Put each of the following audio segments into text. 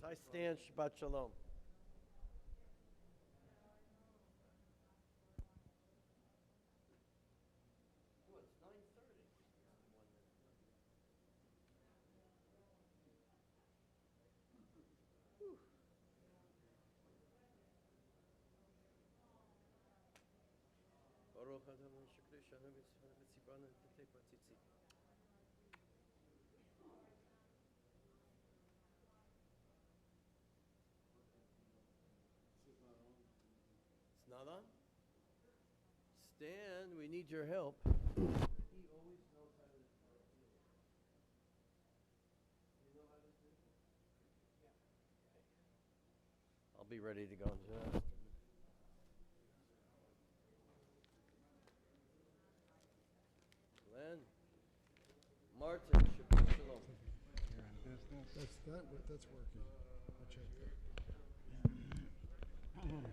I stand. Shabbat Sholom. Oh, it's 9:30. Whew. Baruch Adonai Shekri Shanu V'Tzibana V'Tei Patzitzi. It's not on? Stan, we need your help. He always knows how to do it. You know how to do it? Yeah. I'll be ready to go in just a minute. Glenn, Martin, Shabbat Shalom. You're in business. That's working. I checked that. Amen.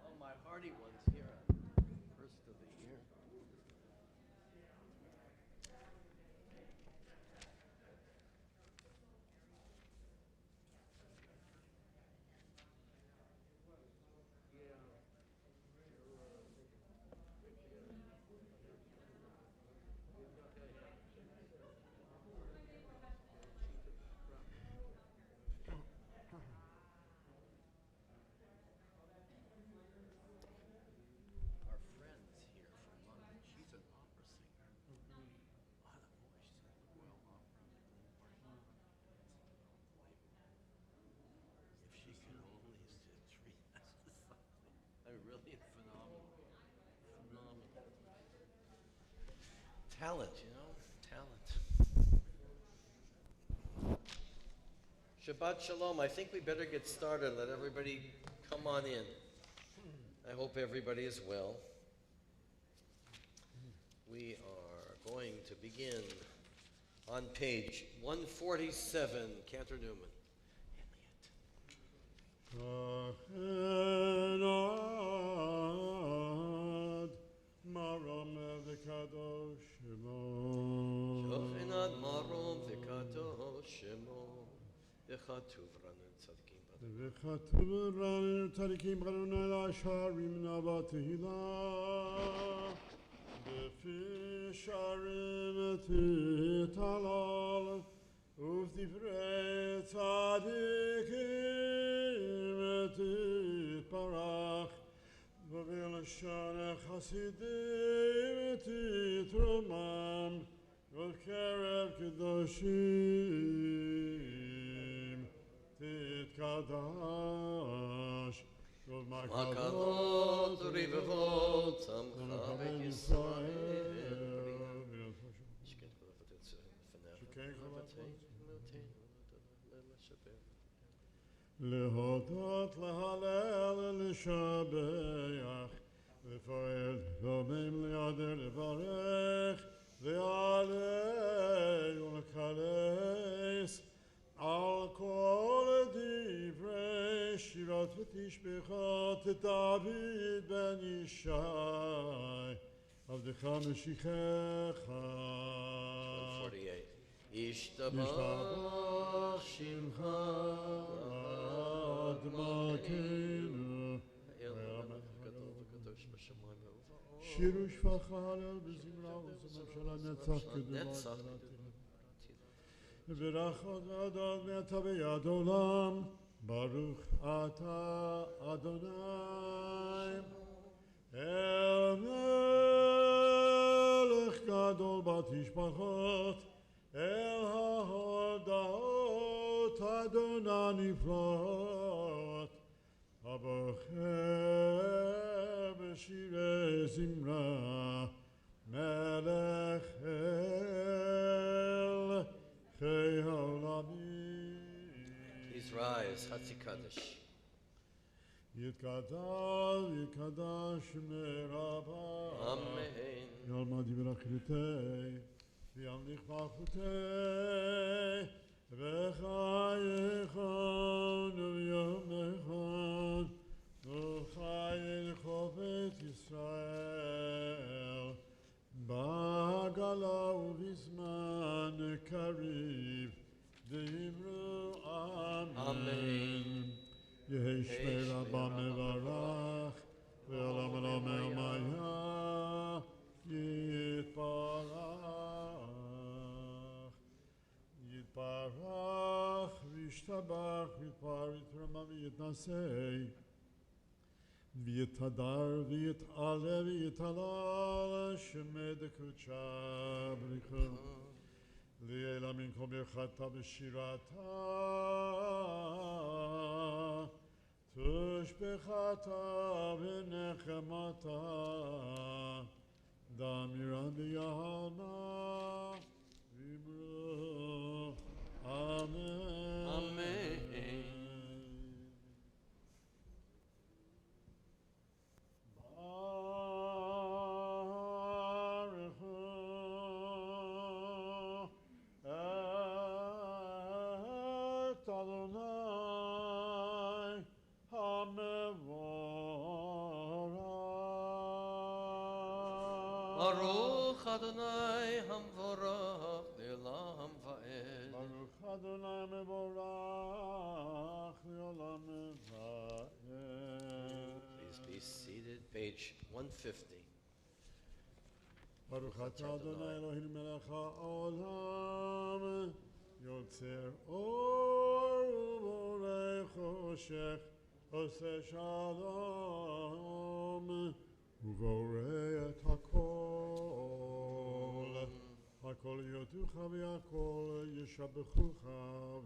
Oh, my hearty one's here. First of the year. Our friend's here from London. She's an opera singer. What a voice. Well, opera. If she can only sit three, that's something. I mean, really phenomenal. Phenomenal. Talent, you know? Talent. Shabbat Shalom. I think we better get started. Let everybody come on in. I hope everybody is well. We are going to begin on page 147, Cantor Newman. Shochenad marom v'kadosh shemo v'chatuv ranu tzadikim וכתוב לנו צדיקים בנו לשערים נאווה תהילה בפי שערים תתהלל ובדברי צדיקים תתברך ובלשון חסידים תתרומם ובקרב קדושים תתקדש makavot rivavot samcha b'Yisrael להודות, להלל, לשבח, לפועל, לומם, לידר, לברך, ועלי ולקלס על כל דברי שירת ותשבחות דוד בן ישי, עבדך משיחך. 48. ישתבח שמך אדמתנו גדול וקדוש בשמיים ובארץ. שירו שפחה הלל בזמרה ובממשלה נצח קדומה וברכות והודות מעתה ועד עולם. ברוך אתה אדוני אל מלך גדול בתשבחות אל ההודעות אדוני נפלאות הבוחר בשירי זמרה מלך אל חי העולמים. Please rise, Hatzi Kaddish. יתקדש יקדש מרבה Amen. ילמד ברכתי וימליך מלכותי וחייכון ויומכון וחי לחופת ישראל בעגלה ובז בקריב, דאמרו אמן. Amen. יהי שמי רבה מברך, ועולם עולם המיה יתברך. יתברך וישתבח ויתפאר ויתרומם ויתנשא ויתהדר ויתעלה ויתהלל שמי דקודשא בריחו לעילא מן כל ברכתה ושירתה תושבחתה ונחמתה דאמירן ביעלמא ואמרו אמן. Amen. Baruch Adonai Hamvorach Le'olam Va'ed. Baruch Adonai mevorach le'olam va'ed. Please be seated. Page 150. Baruch atah Adonai Eloheinu melech ha'olam yotzer or u'borei choshech oseh shalom u'borei et hakol hakol yoducha v'yakol yishabechucha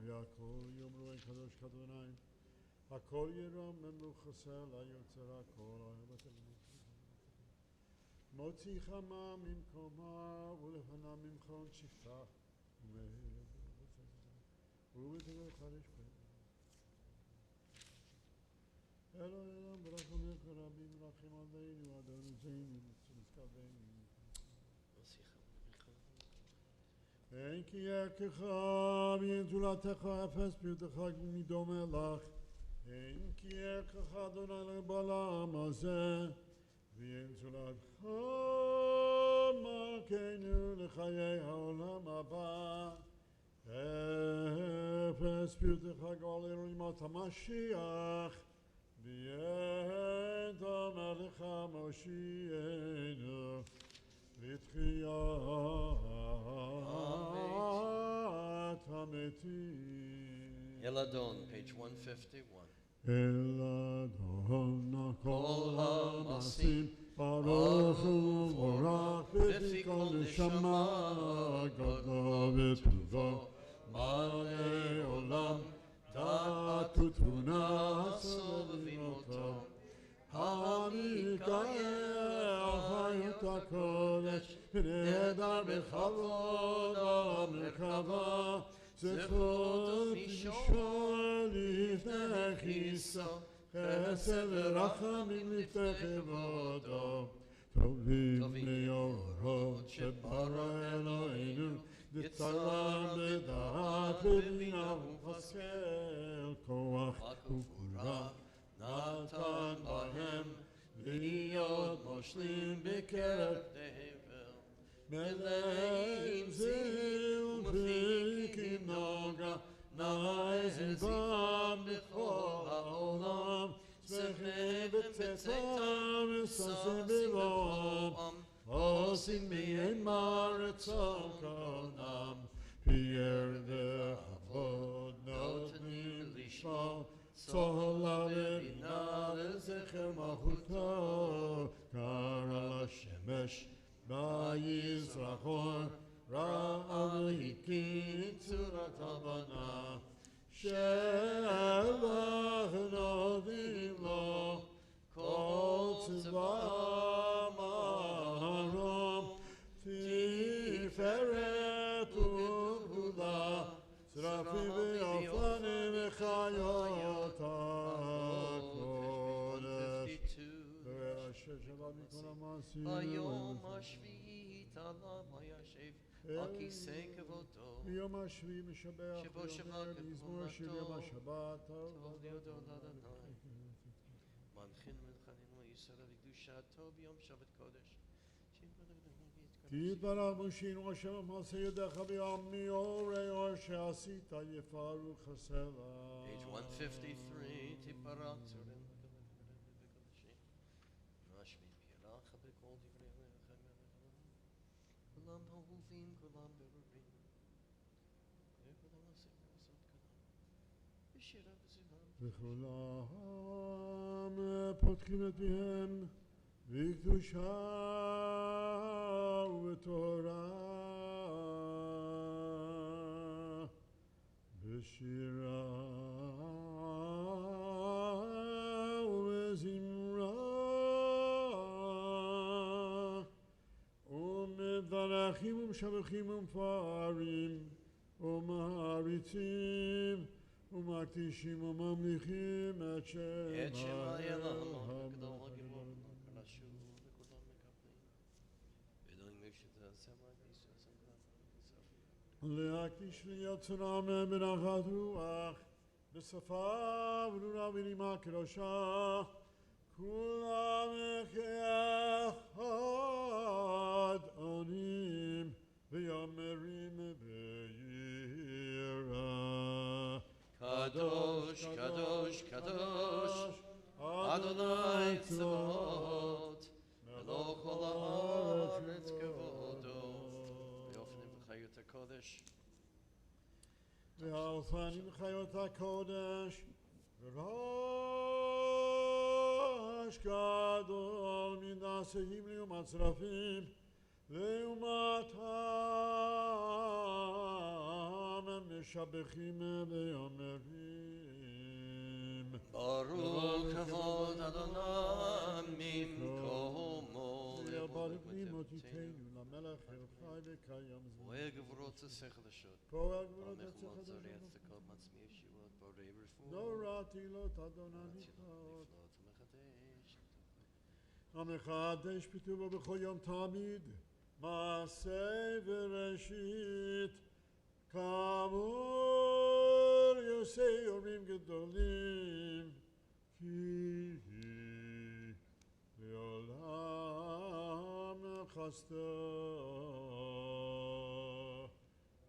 v'yakol yomru en kadosh k'Adonai hakol yiromemu chesed la'yotzer hakol מוציא חמה ממקומה ולפנה ממכון שפתה ובתגל חריש פה אלוהים ברחמך רבים רחם עלינו אדוננו ונזכרנו אין כי ירקך ואין זולתך אפס פיותך מדומה לך אין כי ירקך אדוני לבעולם הזה ואין זולתך מלכנו לחיי העולם הבא אפס פיותך גואל ימות המשיח ואין דומה לך מושיענו לתחיית המתים. Eladon, page 151. אלאדון כל המעשים ברוך ומבורך בפי כל נשמה גדלו וטובו מלא עולם דעת ותבונה סובבים אותו המקיים חיות הקודש ונהדר בכבוד המרכבה זכות לשאול לפני כיסו חסד ורחמים לפני כבודו טובים מאורות שברא אלוהינו בצלם בדעת בבינה וחסד כוח וגבורה נתן בהם להיות מושלים בקרב תבל מלאים זיל ומפיקים נוגה נעזים בם בכל העולם שמחים בצאתם וששים בלום עושים בימה רצון קונם פייר ועבוד נותנים לשמוע צהלה ובינה לזכר מלכותו קרא לשמש ביזרחון ראה והקים צורת הבנה שבח נותנים לו כל צבא מרום תפארת וגדולה צרפים ויופנים וחיות הקודש ואשר שבא מכל המעשים ביום השביעית עליו וישב על כיסא כבודו ביום השביעי משבח שבו שבת מזמור של יום השבת טוב להודות לאדוני מנחין ומנחנים לישראל לקדושתו ביום שבת קודש תתברך מושיענו השם מעשה ידיך בעמי אורח שעשית יפארו חסרה. Page 153, תתברך צורנו נשמי בירך בכל דברי כולם אהובים, כולם ברורים, וכולם עושים לעשות כולם, בשירה וזמרה. וכולם פותחים את פיהם בקדושה ובתורה, בשירה ובזמרה, ומברכים ומשבחים ומפארים ומעריצים ומקדישים וממליכים את שמא אלוהים המלך. הגדול הגיבור ונשוב וכולם מקבלים ודועים משתה סמרה ביסוס להקדיש ליצרם בנחת רוח בשפה ברורה ונימה קדושה, כולם כאחד עונים ויאמרים ביראה. קדוש, קדוש, קדוש, אדוני צבאות, מלוא כל הארץ כבודו, ויופנים בחיות הקודש. והאופנים חיות הקודש, ורעש גדול מן הסהים ומצרפים, לעומתם משבחים ואומרים ברוך כבוד אדוני ממקומו ברוך ממותיתנו למלך חי וקיים זמן. פועל גבורות החדשות, פועל גבורות המחמות החדשות. זורע צדקות מצמיא ישועות בורא רפואה, נורא תהילות אדוני נפלאות נפלאות. המחדש המחדש בטובו בכל יום תמיד, מעשה וראשית, כאמור יעשה יורים גדולים, כי לעולם חסדה.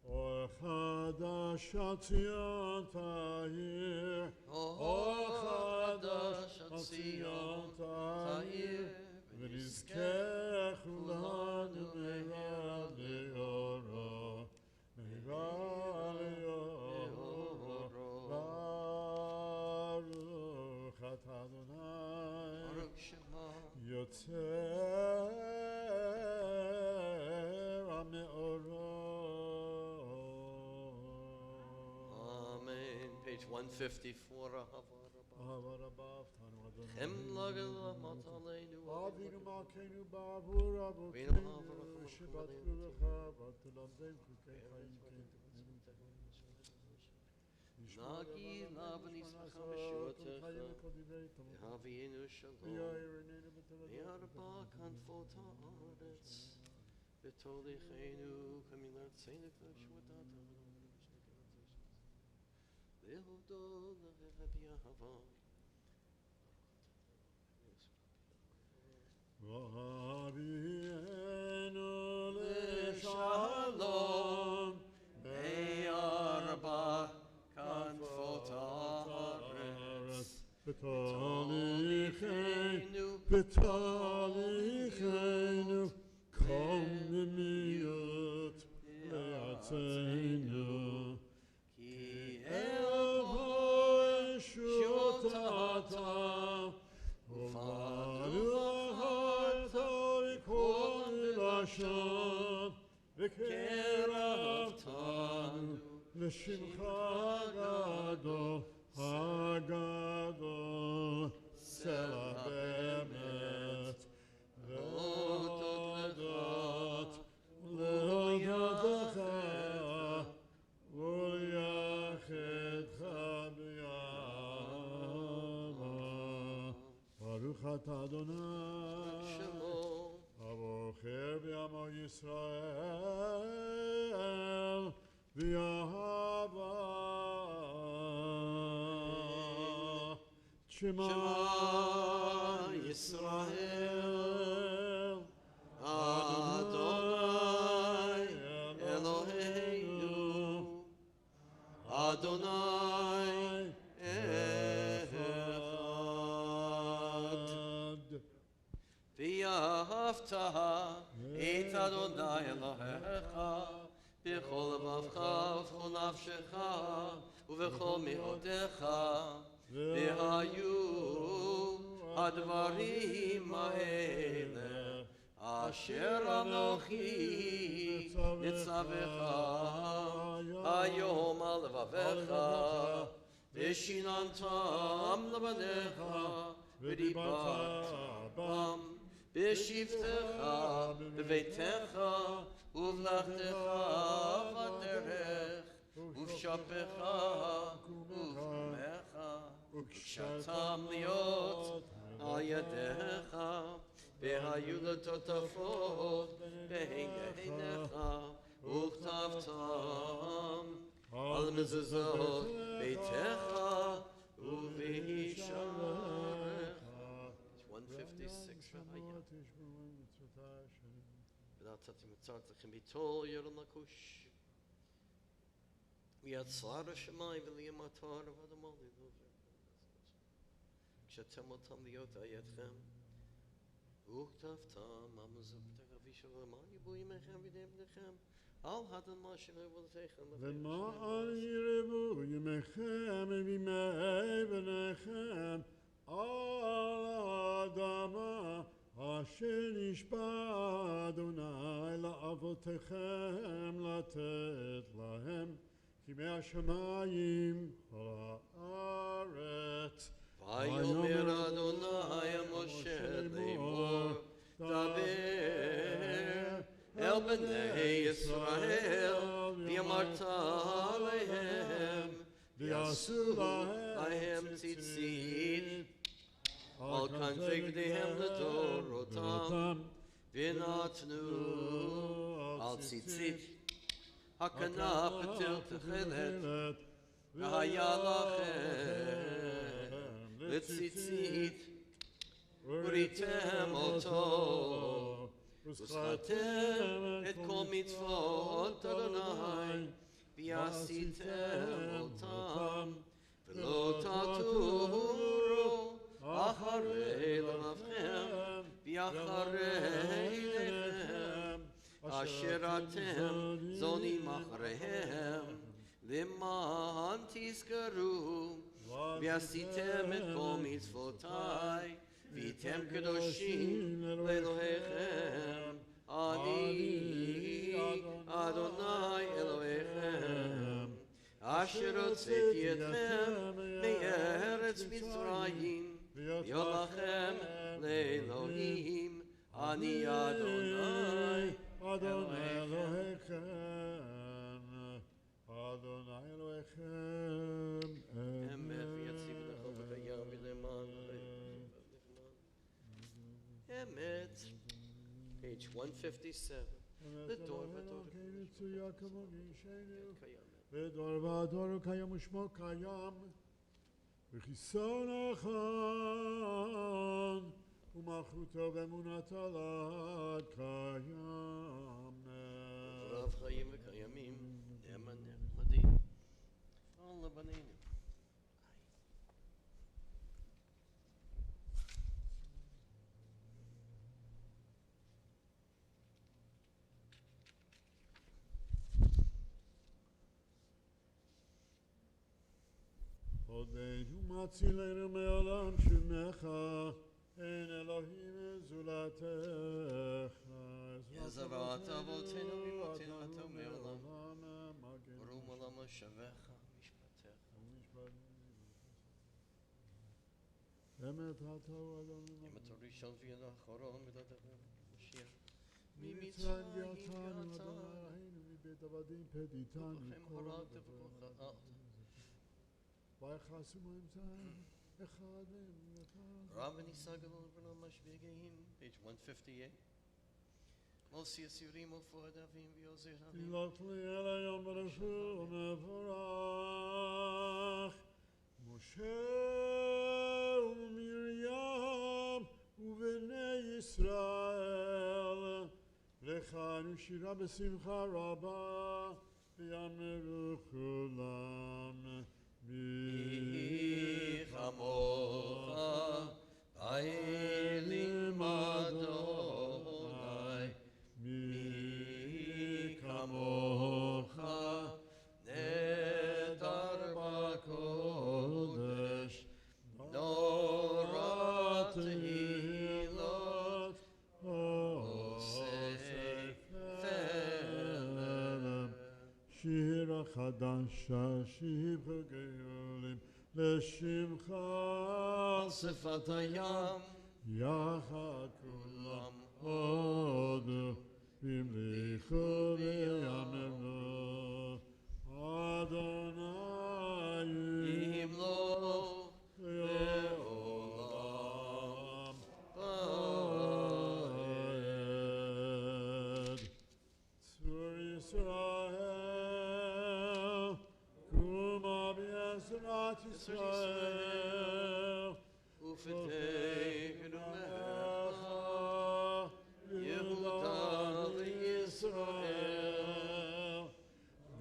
אור חדש ציון תאיר, אור חדש ציון תאיר, ונזכה כולנו מהרה לאורו, מהרה לאורו. ברוך אתה אדוני ברוך שמו יוצר מאורו. Amen. Page 154. אהבה רבה אהבתנו אדוני. חמלה גדולה עלינו. אבינו מלכנו בעבור ואנו אבותינו ברוך שבטחו לך ותלמדם חוקי חיים כן תכננו. נגילה ונשמחה בשורתך, והביאנו שלום, וירבה כנפות הארץ, ותוליכנו כמילרצנו כשבתת להודות לך באהבה. והביאנו לשלום וירבה כנפות הארץ, בתהליכנו קוממיות לארצנו, כי אל הישועות אתה ובברוך וכל לשון וקרבתנו לשמך הגדול הגדול סלע באמת להודות לך ולייחדך באהבה. ברוך אתה אדוני הבוחר בעמו ישראל באהבה. שמע ישראל אדוני Adonai Echad. V'yahavta et Adonai Elohecha b'chol levavcha v'chol nafshecha uv'chol me'odecha v'hayu הדברים האלה אשר אנוכי מצווך היום על לבביך ושיננתם לבניך ודיברת בם בשבתך בביתך ובלכתך בדרך ובשפך ובחמך וקשרתם להיות על ידיך והיו לטוטפות בעיניך וכתבתם על מזוזות ביתך ובשעריך. 156 ונתתי מצר צריכים ביטול ירון לקוש ויצר השמיים ולימתר ואדמה כשאתם אותם להיות על ידכם וכתבתם על מזוזות למען ירבו ימיכם וידי בניכם על האדמה אשר אבותיכם למען ירבו ימיכם וימי בניכם על האדמה אשר נשבע אדוני לאבותיכם לתת להם כימי השמיים כל הארץ. ויאמר אדוני משה לאמור דבר אל בני ישראל ואמרת עליהם ויעשו להם ציצית על כנפי גדיהם לדורותם ונתנו על ציצית הכנף תכלת והיה לכם לציצית וריתם אותו וזכרתם את כל מצוות אדוני ועשיתם אותם ולא תטורו אחרי לבבכם ואחרי עיניכם אשר אתם זונים אחריהם למען תזכרו ועשיתם את כל מצוותיי והייתם קדושים לאלוהיכם אני אדוני אלוהיכם אשר הוצאתי אתכם מארץ מצרים להיות לכם לאלוהים אני אדוני אלוהיכם אדוני אלוהיכם אמת ויציב לך וקיים ולמען אמת. Page 157 לדור ודור ודור ודור קיים ושמו קיים וחיסון אחד ומלכותו ואמונתו לעד קיים רב חיים וקיימים נאמן נחמדים על לבנינו. עודנו מצילנו מעולם שמך אין אלוהים זולתך יזרעת אבותינו ואמותינו אתה מעולם ברום עולם השבך משפטך אמת הטוב אדוני אמת הראשון ויד האחרון מדבר משיח ממצרים ביאתנו אדוני מבית עבדים פדיתנו ובכם הרגת וכוחת ויחסו ממזר אחד רב וניסה גדול בנו משביגים. Page 158 מוסי אסירים ופועד אבים ויוזר אבים תהילות לי אל היום ברשו מבורך משה ומרים ובני ישראל לכנו שירה בשמחה רבה ויאמרו כולם עיר החדשה שיבגלים לשמך על שפת הים, יחד כולם הודו והמליכו ויאמרו אדוני ימלוך לעולם ועד. צור ישראל קומה בעזרת ישראל ופתחנו לך יהודה וישראל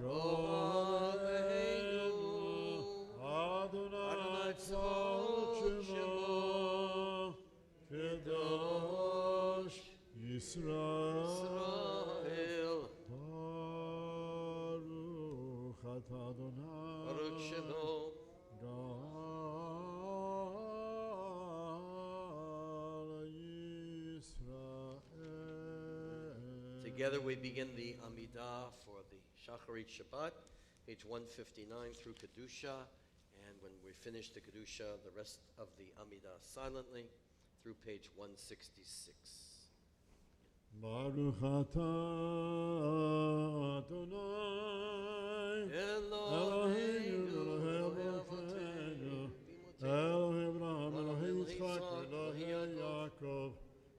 גואלנו אדוני צבאות שמו קדוש ישראל ברוך אתה אדוני ברוך שמו Together we begin the Amidah for the Shacharit Shabbat, page 159 through Kedusha, and when we finish the Kedusha, the rest of the Amidah silently through page 166. Baruch atah Adonai Eloheinu Elohei Avotenu Elohei Avraham Elohei Yitzchak Elohei Yaakov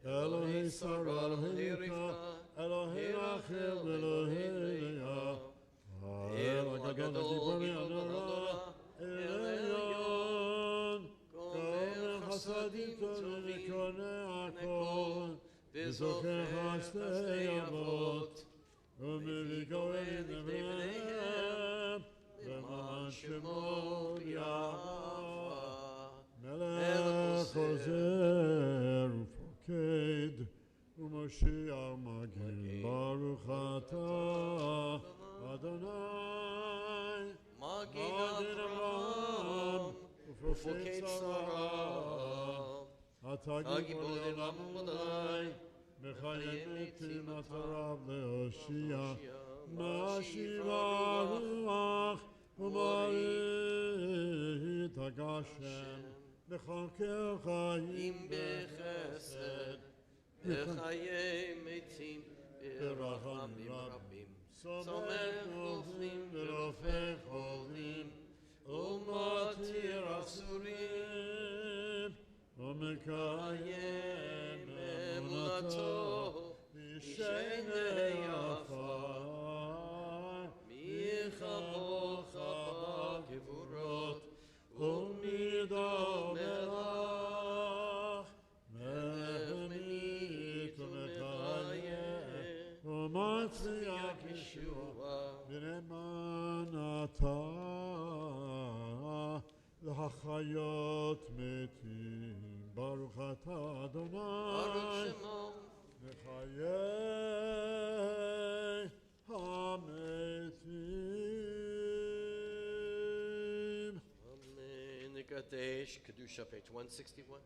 Elohei Sarah Elohei Rivka Elohei Rachel Elohei Leah Ha'el HaGadol HaGibor HaNorah Elyon Gomer Chasadim Tovim V'konei HaKol וזוכר חסדי אבות ומביא גואל לבניהם למען שמו יהבה מלך חוזר ופוקד ומושיע מגיל ברוך אתה אדוני מגן אברהם ופוקד שרה אתה גיבור לעולם ומדי מחיה מתים אתה רב להושיע משיב הרוח ומרית הגשם מחכה חיים בחסד וחיי מתים ברחמים רבים סומך נופלים ורופא חולים ומתיר אסורים ומקיים אמונתו בשני עפר מי כמוך בגבורות ומי דומך ממית ומחיה ומצליח ישועה בנאמן אתה להחיות מתים ברוך אתה אדוני ברוך שמו לחיי המתים. אמן. נקדש קדושה page 161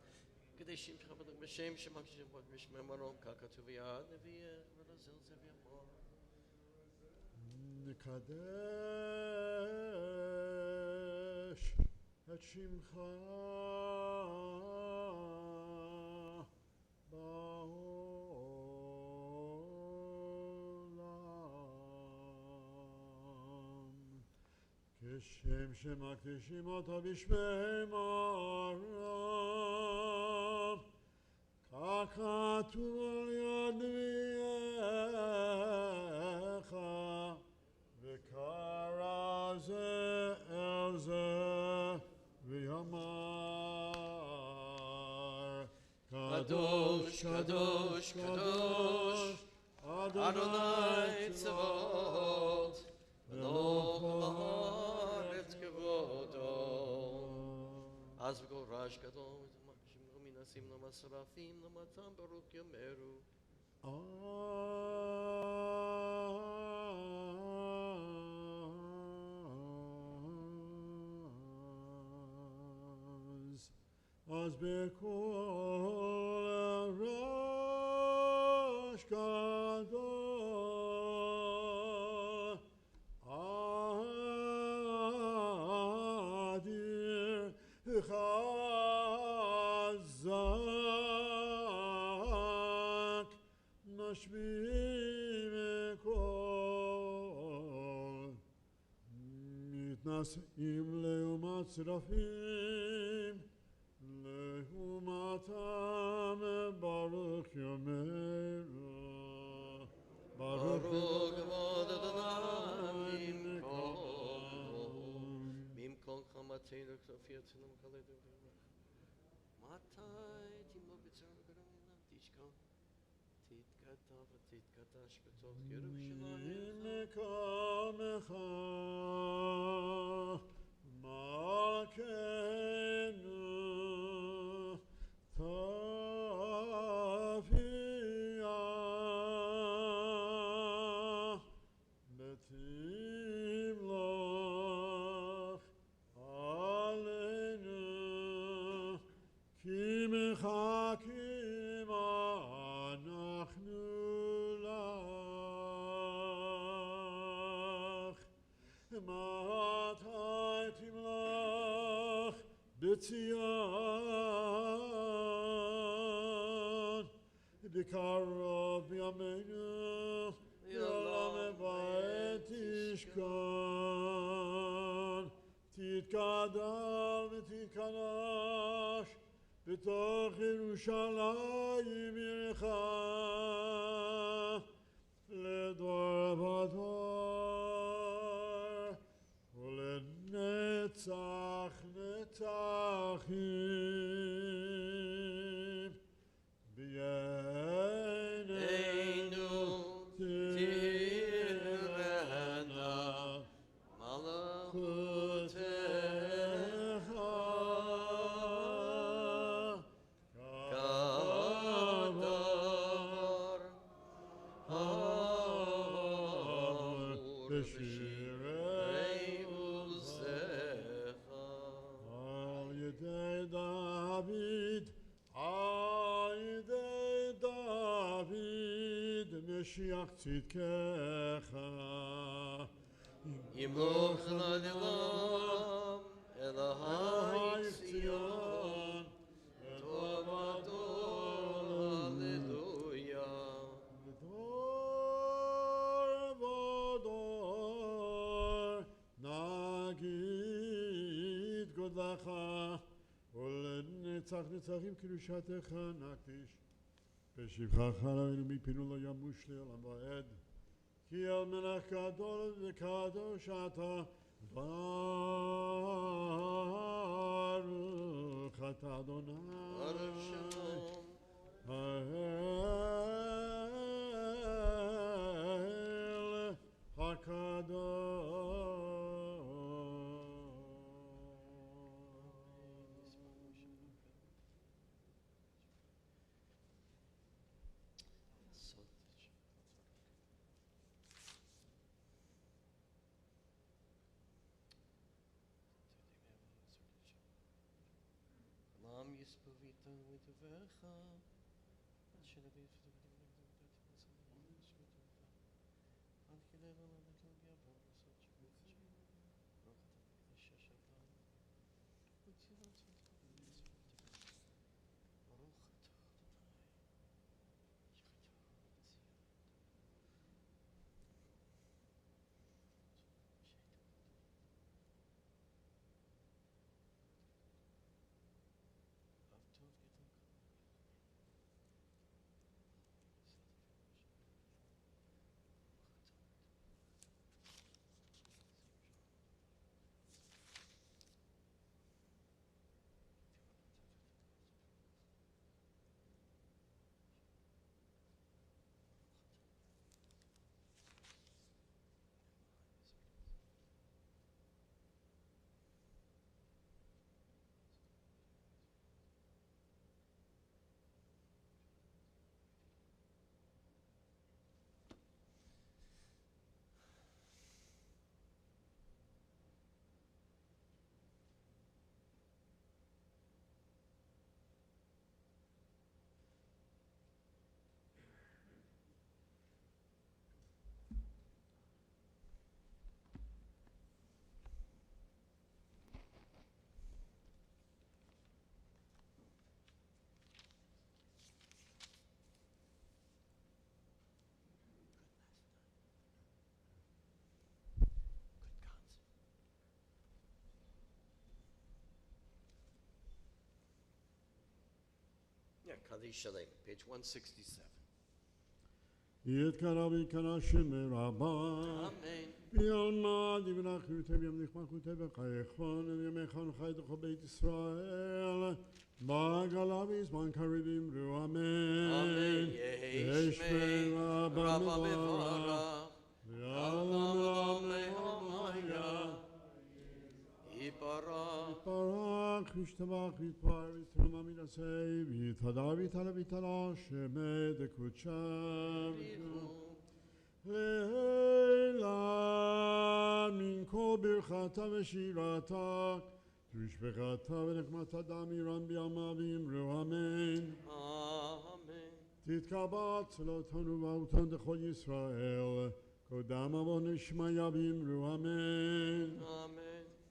קדשים שכבוד בשם שמקדשים בו בשמי מרום ככתוב יד נביאך ולזל זב ימור נקדש את שמך בעולם כשם שמקדישים אותו בשמי מרום כך כתוב על יד נביאך וקרא זה אל זה ויאמר קדוש קדוש קדוש אדוני צבאות מלוך הארץ כבודו אז בקול רעש גדול מן הסמלים השרפים למתם ברוך יאמרו אז בקול רעש גדול מתנשאים לעומת שרפים, לעומתם ברוך יאמרו. ברוך כבוד אדוני ממקום חמתנו כנופייתנו וכלנו. מתי תימוג בצער וגרמנו תשכח, תתקדש ותתקדש בתוך ירושלים. מקומך מלכנו תופיע ותמלוך עלינו כי מחכים אנחנו לך. מתי תמלוך בציון, בקרוב בימינו לעולם הבא תשכון. תתגדל ותתקדש בתוך ירושלים עירך לדור ודור ולנצח נצחים. בעינינו תראנה מלכותך בשירי עוזך. על ידי דוד משיח צדקך ימלוך לעולם אלוהי ציון לטובתו. הללויה. דור ודור נגיד גודלך ולנצח נצחים קדושתך נקדיש. בשבחך רבינו מפינו לא ימוש לעולם ועד, כי על מלך גדול וקדוש אתה. ברוך אתה אדוני ברוך שלום. האל הקדוש. Nam yispovita v'tovecha asher abit Kaddish Shalem, page 167. יתקרא ויקרא שמי רבה. Amen. וילמד יברך ויוטב ימליך מלכותי וחייכון וימיכון חייתך בית ישראל. בעגלה בזמן קריב אמרו אמן. Amen. ישמי רבה מברך. Amen. Yiparach. יתברך וישתבח ויתפאר ויתרום עמידסי ויתהדר ויתעלה ויתעלה שמי דקודשם. לילה מן כל ברכתה ושירתה ושפחתה ונחמתה דמירם בימה ואמרו אמן. Amen. תתקבע צלותנו ואותן דכל ישראל קודם אבון נשמיה ואמרו אמן. Amen.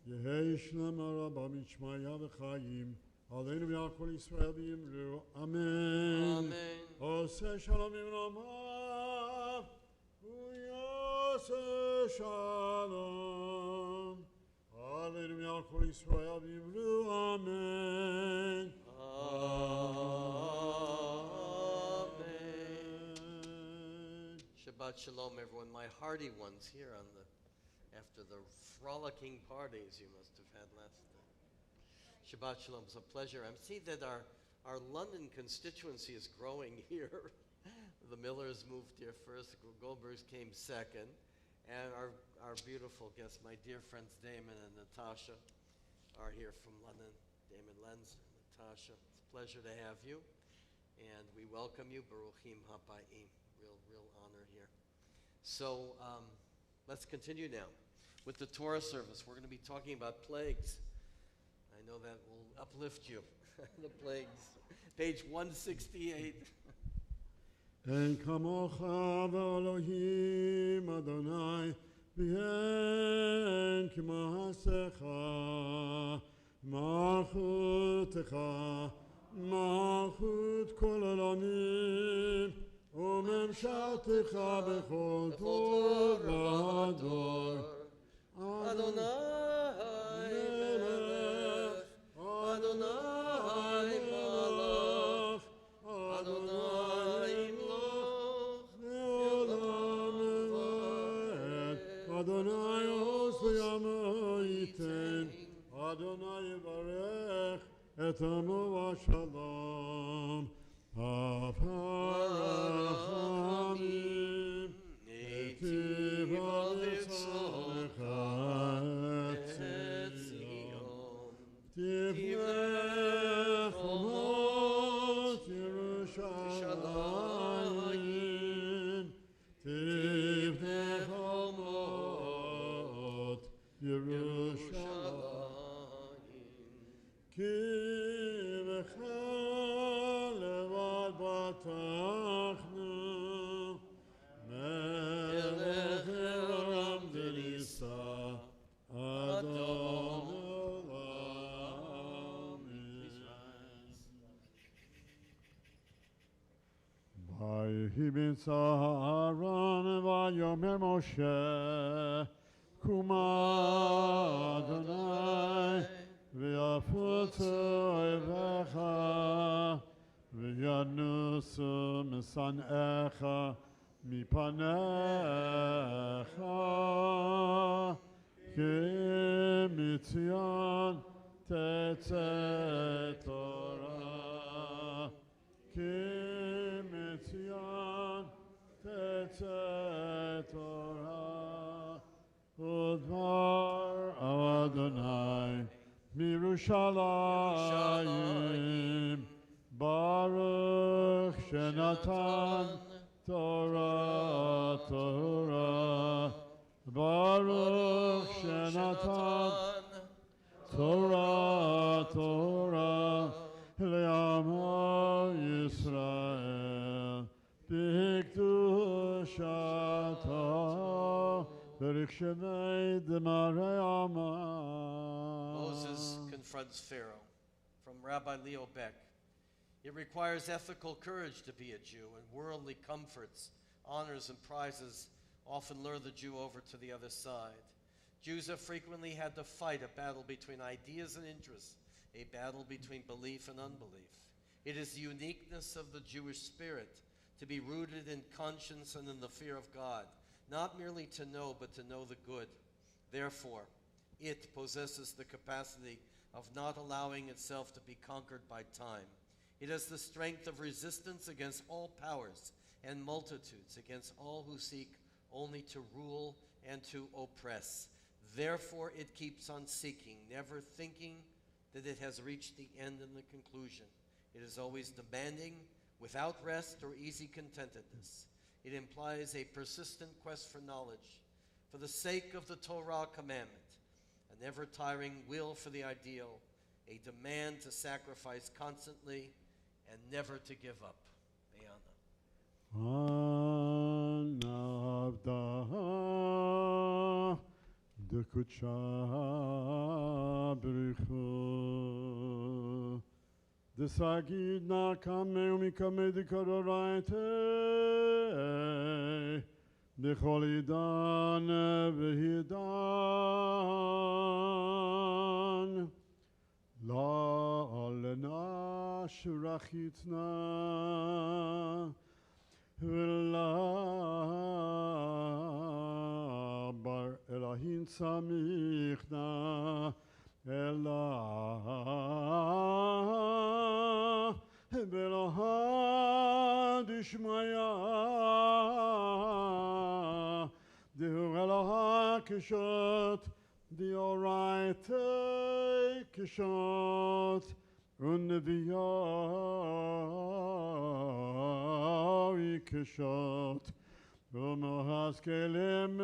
יהי שלמה רבה משמיה וחיים עלינו ועל כל ישראל ואמרו אמן. Amen. עושה שלום במרומיו ויעשה שלום עלינו ועל כל ישראל ואמרו אמן. Amen. Shabbat Shalom, everyone. My hearty ones here after the frolicking parties you must have had last night. Shabbat Shalom. It's a pleasure. I see that our London constituency is growing here. The Millers moved here first. The Goldbergs came second. And our beautiful guests, my dear friends Damon and Natasha, are here from London. Damon Lenz and Natasha. It's a pleasure to have you. And we welcome you. Baruchim Habayim. Real honor here. So let's continue now with the Torah service. We're going to be talking about plagues. I know that will uplift you. The plagues. Page 168. אין כמוך ואלוהים אדוני ואין כמעשיך מלכותך מלכות כל עולמים וממשלתך בכל דור ודור. Adonai Melech, Adonai Malach, Adonai Imloch, Le'olam Vaed. Adonai osu yamoiten, Adonai yivarech et amo v'shalom. Avarachamim, Eitiv avitzalecha et et Zion. Zion. Tivnei chomot Yerushalayim, Tivnei chomot Yerushalayim. Ki v'cha levad batachnu, Melech elam v'nisa, Adon olamim. ויהי בצהרון ויאמר משה קומה אדוני ויפוצו אויביך וינוסו משנאיך מפניך כי מציון תצא תורה כי מציון תצא תורה ודבר אדוני מירושלים ברוך שנתן תורה תורה ברוך שנתן תורה תורה לעמו ישראל בקדושתו ברגשמי דמרי עמה. Moses confronts Pharaoh. From Rabbi Leo Beck. It requires ethical courage to be a Jew, and worldly comforts, honors, and prizes often lure the Jew over to the other side. Jews have frequently had to fight a battle between ideas and interests, a battle between belief and unbelief. It is the uniqueness of the Jewish spirit to be rooted in conscience and in the fear of God, not merely to know, but to know the good. Therefore, it possesses the capacity of not allowing itself to be conquered by time. It has the strength of resistance against all powers and multitudes, against all who seek only to rule and to oppress. Therefore, it keeps on seeking, never thinking that it has reached the end and the conclusion. It is always demanding, without rest or easy contentedness. It implies a persistent quest for knowledge, for the sake of the Torah commandment, a never-tiring will for the ideal, a demand to sacrifice constantly and never to give up. Be'ana. Anavda Dekucha Brichu Desagid na kame umikame dikororaite Decholidan vehidan La alena shurachitna V'la bar elahin samichna Ela Beloha dishmaya Dehu Eloha kishot Dioraite kishot Unneviyawi kishot Umohaskelim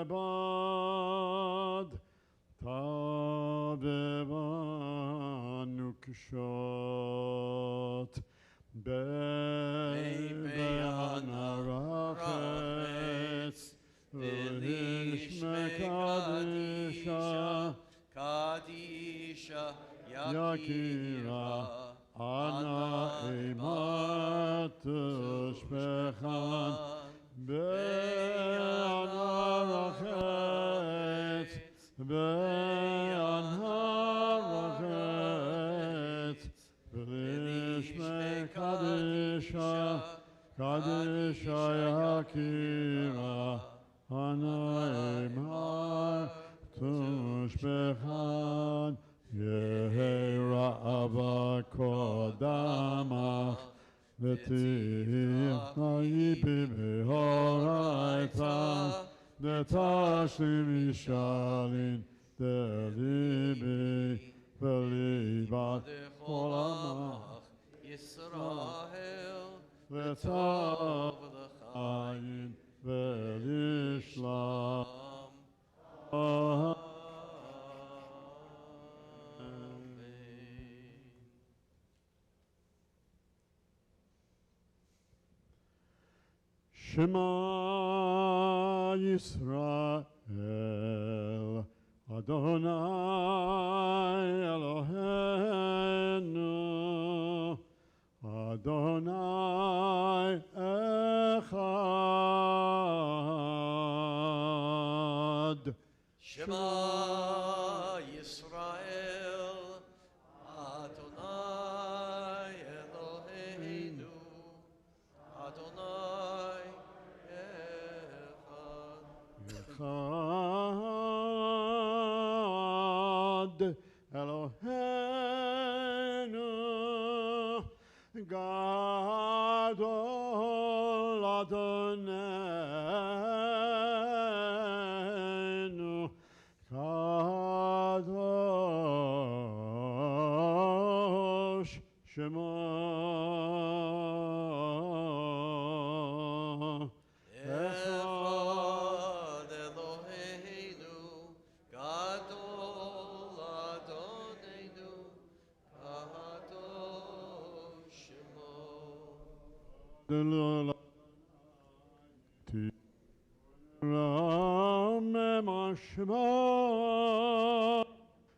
ebad Tabevanu kishot Be'ana rachetz V'nishme kadisha Kadisha Yakira Ana Eimat Tushpechan Be'ana rachetz Be'ana rachetz V'nishme kadisha Kadisha Yakira Ana Eimat Tushpechan Yehi Ra'ava Kodamach V'tih Na'ibi V'horaita V'tashlim Yishalin Delibi V'libat Cholamach Yisrael V'tav L'chayin V'lishlam Shema Yisrael Adonai Eloheinu Adonai Echad Shema Yisrael Adonai Eloheinu Adonai Echad Eloheinu Gadol Adoneinu Kadosh Shema Echad Eloheinu Gadol Adoneinu Kadosh Shemo Ramem Ashma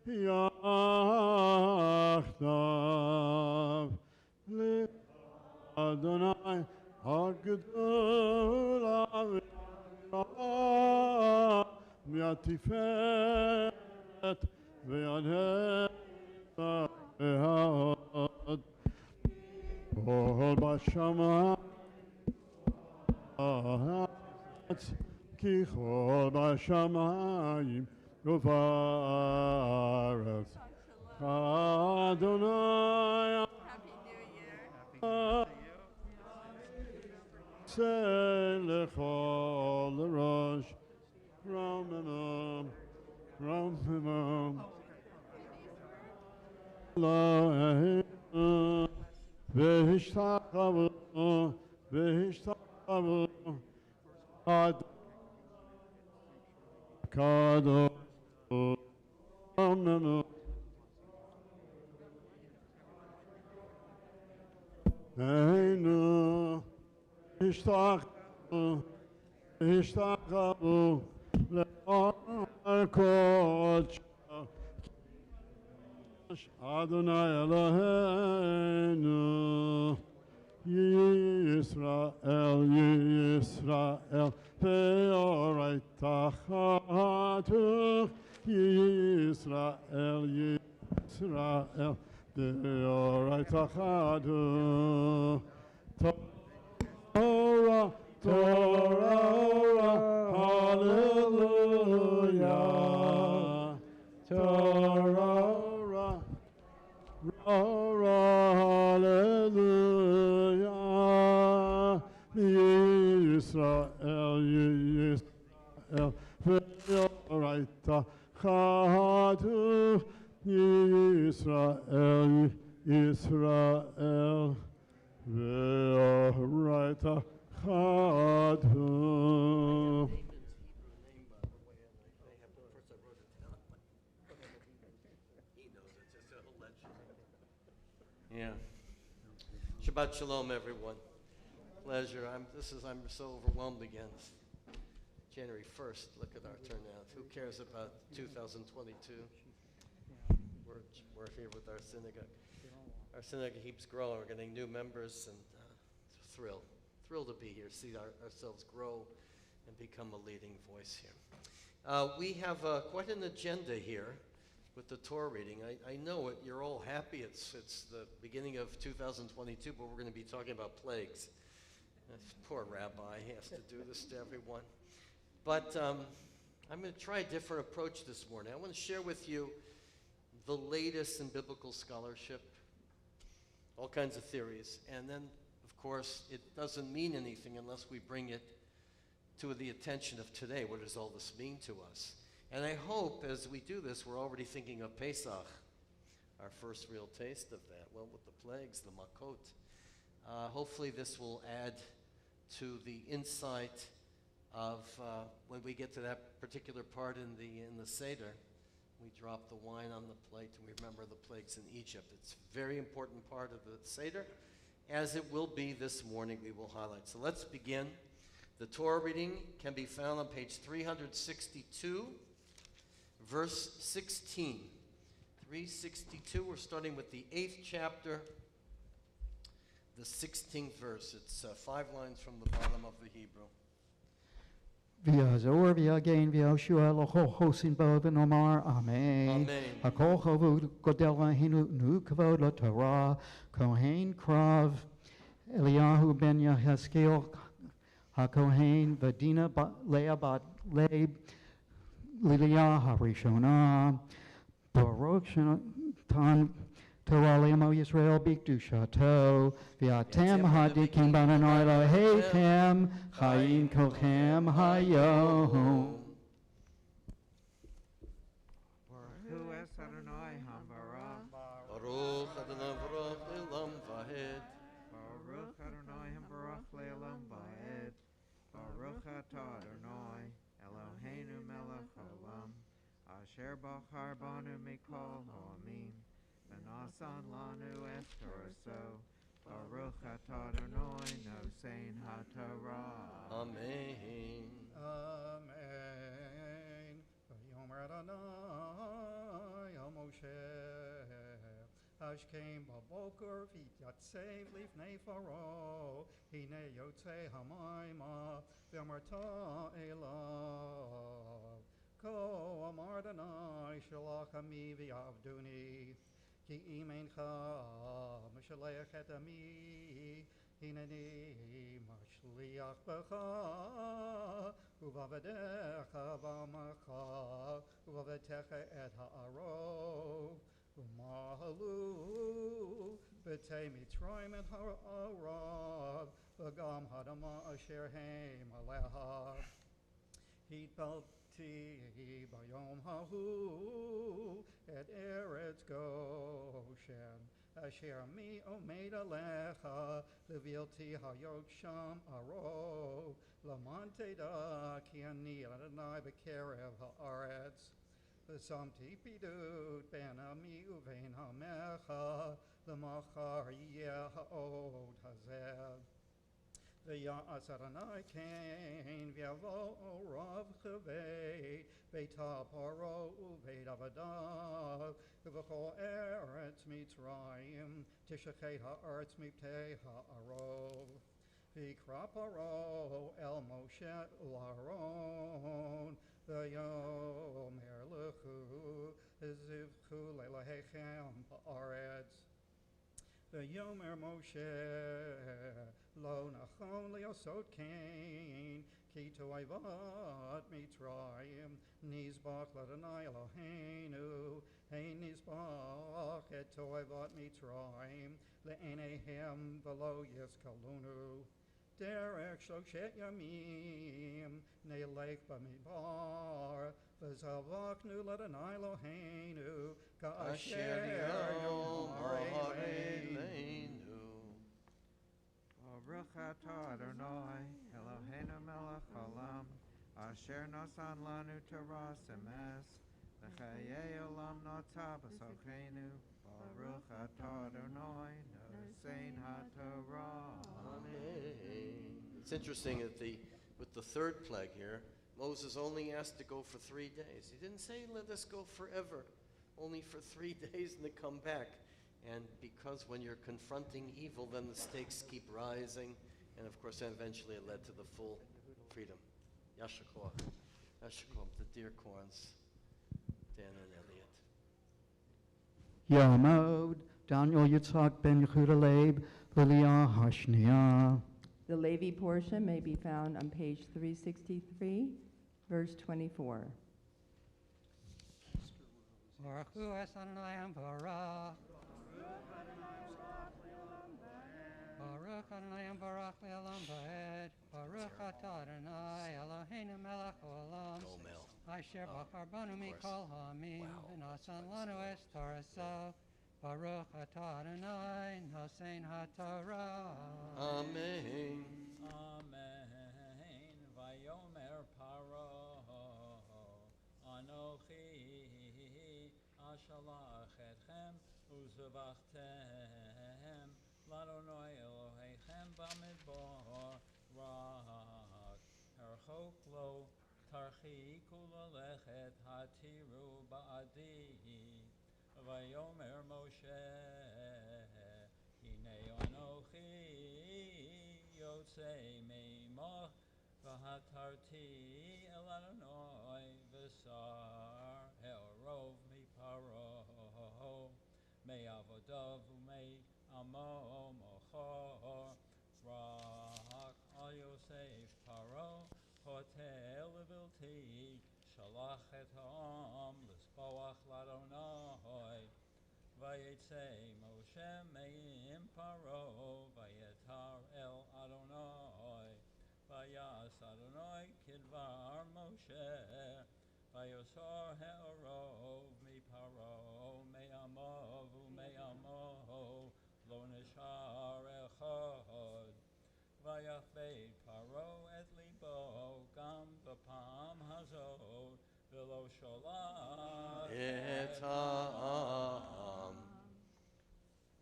Yachdav Adonai Hagdol V'yatifet V'yadhet V'yad בשמיים ככל בשמיים ובארץ. אדוני Happy New Year. say lechol rosh Ramamam Elohim v'hishtakavu ad kadosh Ramamam Einu Ishtakavu le'arkoch Adonai Eloheinu Yisrael ve'oraitachatu Yisrael ve'oraitachatu Torah, hallelujah. Torah, hallelujah. Yisrael, ve'oraita chadu. Yisrael. Ve'oraita chadu. Damon's Hebrew name, by the way, and I have first I wrote it down. He knows it's just a whole legend. Yeah. Shabbat Sholom, everyone. Pleasure. I'm so overwhelmed again. January 1st. Look at our turnout. Who cares about 2022? We're here with our synagogue. Our synagogue keeps growing. We're getting new members, and thrilled to be here, see ourselves grow and become a leading voice here. We have quite an agenda here with the Torah reading. I know it. You're all happy. It's the beginning of 2022, but we're going to be talking about plagues. Poor rabbi, he has to do this to everyone. But I'm going to try a different approach this morning. I want to share with you the latest in biblical scholarship, all kinds of theories. And then, of course, it doesn't mean anything unless we bring it to the attention of today. What does all this mean to us? And I hope as we do this, we're already thinking of Pesach, our first real taste of that. Well, with the plagues, the makot. Hopefully this will add to the insight of when we get to that particular part in the Seder. We drop the wine on the plate and we remember the plagues in Egypt. It's a very important part of the Seder, as it will be this morning we will highlight. So let's begin. The Torah reading can be found on page 362, verse 16. 362, we're starting with the 8th chapter, the 16th verse. It's 5 lines from the bottom of the Hebrew. Via Zor, via Gain, via Shua, Locho, Hosin, Bov, and Omar, Amen. Amen. Hakol Chavud, Godela, Hinu, Nu, Kavod, La Torah, Kohen, Krav, Eliyahu, Ben Yaheskel, HaKohen, Vadina, Leah, Bat, Leib, Liliah, Harishona, Baruch, Tan, Torah, Lemo, Yisrael, Bikdushato, Viatem, Hadikim, Bananoila, Hechem, Chaim, Kochem, Hayom. Who es Adonai Hambara? Baruch Adonai Baruch Le'olam Vahed. Baruch Adonai Hambara Le'olam Vaed. Baruch atah Adonai Eloheinu melech haolam. Asher bachar banu mikol ha'amim. V'nasan lanu es Toraso. Baruch atah Adonai nosein haTorah. Amen. Amen. V'yomer Adonai al Moshe, Ashkem b'boker v'yatsev lifnei Faro, hine yotzei hamayma v'amarta elav. Ko amar Adonai shalach ami v'yavduni, ki imencha m'shalech et ami, הנני משליח בך ובעבדיך בעמך ובעבדתך את הערוב ומעלו בתי מצרים את הערב וגם האדמה אשר הם עליה התפללתי ביום ההוא את ארץ גושן אשר מי עומד עליך לבלתי היות שם ערוב למען תדע כי אני אדוני בקרב הארץ ושמתי פדות בין עמי ובין עמך למחר יהיה האות הזה ויעש אדוני כן ויבוא רב כבד ביתה פרעה ובית עבדיו ובכל ארץ מצרים תשחט הארץ מפתי הערוב ויקרא פרעה אל משה ולאהרון ויאמר לכו זבחו לאלוהיכם בארץ ויאמר משה לא נכון לעשות כן כי תועבת מצרים נזבח לאדוני אלוהינו הן נזבח את תועבת מצרים לעיניהם ולא יסכלונו דרך 3 ימים נלך במדבר וזבחנו לאדוני אלוהינו כאשר יאמר אלינו Baruch atah Adonai Eloheinu melech haolam asher nasan lanu Torah emes v'chayei olam notah b'socheinu Baruch atah Adonai nosein haTorah. Amen. It's interesting that with the third plague here, Moses only asked to go for 3 days. He didn't say, let us go forever, only for 3 days and to come back. And because when you're confronting evil, then the stakes keep rising. And of course, eventually it led to the full freedom. Yashakor. Yashakor, the deer corns. Dan and Elliot. Yamod, Daniel Yitzhak ben Yehuda Leib, Lilia Hashniah. The Levi portion may be found on page 363, verse 24. Baruch Hu es Adonai Barak. Baruch Adonai Barak le'olam va'ed. Baruch atah Adonai Eloheinu melech haolam. Go, Mel. Asher bachar banu mikol ha'amim. V'nasan lanu es toraso. Baruch atah Adonai nosein haTorah. Amen. Amen. Vayomer Paro Anochi Ashalach etchem uzavachtem Ladonai Elohechem bamidbar rak Herchok lo tarchiku lalechet hatiru ba'adi Vayomer Moshe Hine Anochi Yotzei Meimach Vahatarti El Adonai V'sar He'orov Miparo Me'avodav U'me'amo Mochor Rak Al Yosef Paro Hotel Levilti Shalach Et Ha'am L'spoach L'Adonai Vayetzei Moshe Me'im Paro Vayetar El Adonai Vayas Adonai Kidvar Moshe Vayosar He'orov Miparo Me'amov U'me'amo Lo Nishar Echad Vayachbeit Paro Et Libo Gam B'pam Hazot V'lo Sholach Et ha'am.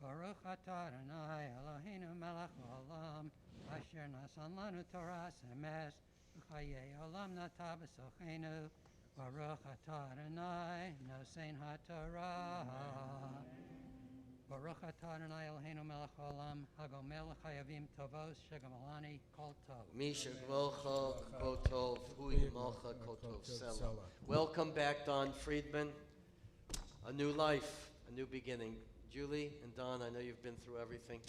Baruch atah Adonai Eloheinu melech haolam. Asher nasan lanu Torah emes. V'chayei olam notah b'socheinu. Baruch atah Adonai nosein haTorah. Baruch atah Adonai Eloheinu melech haolam. Hagomel l'chayavim tovos shegamalani kol tov. Misha Gvocha Kotov Hui Malcha Kotov Selah. Welcome back, Don Friedman. A new life, a new beginning. Julie and Don, I know you've been through everything.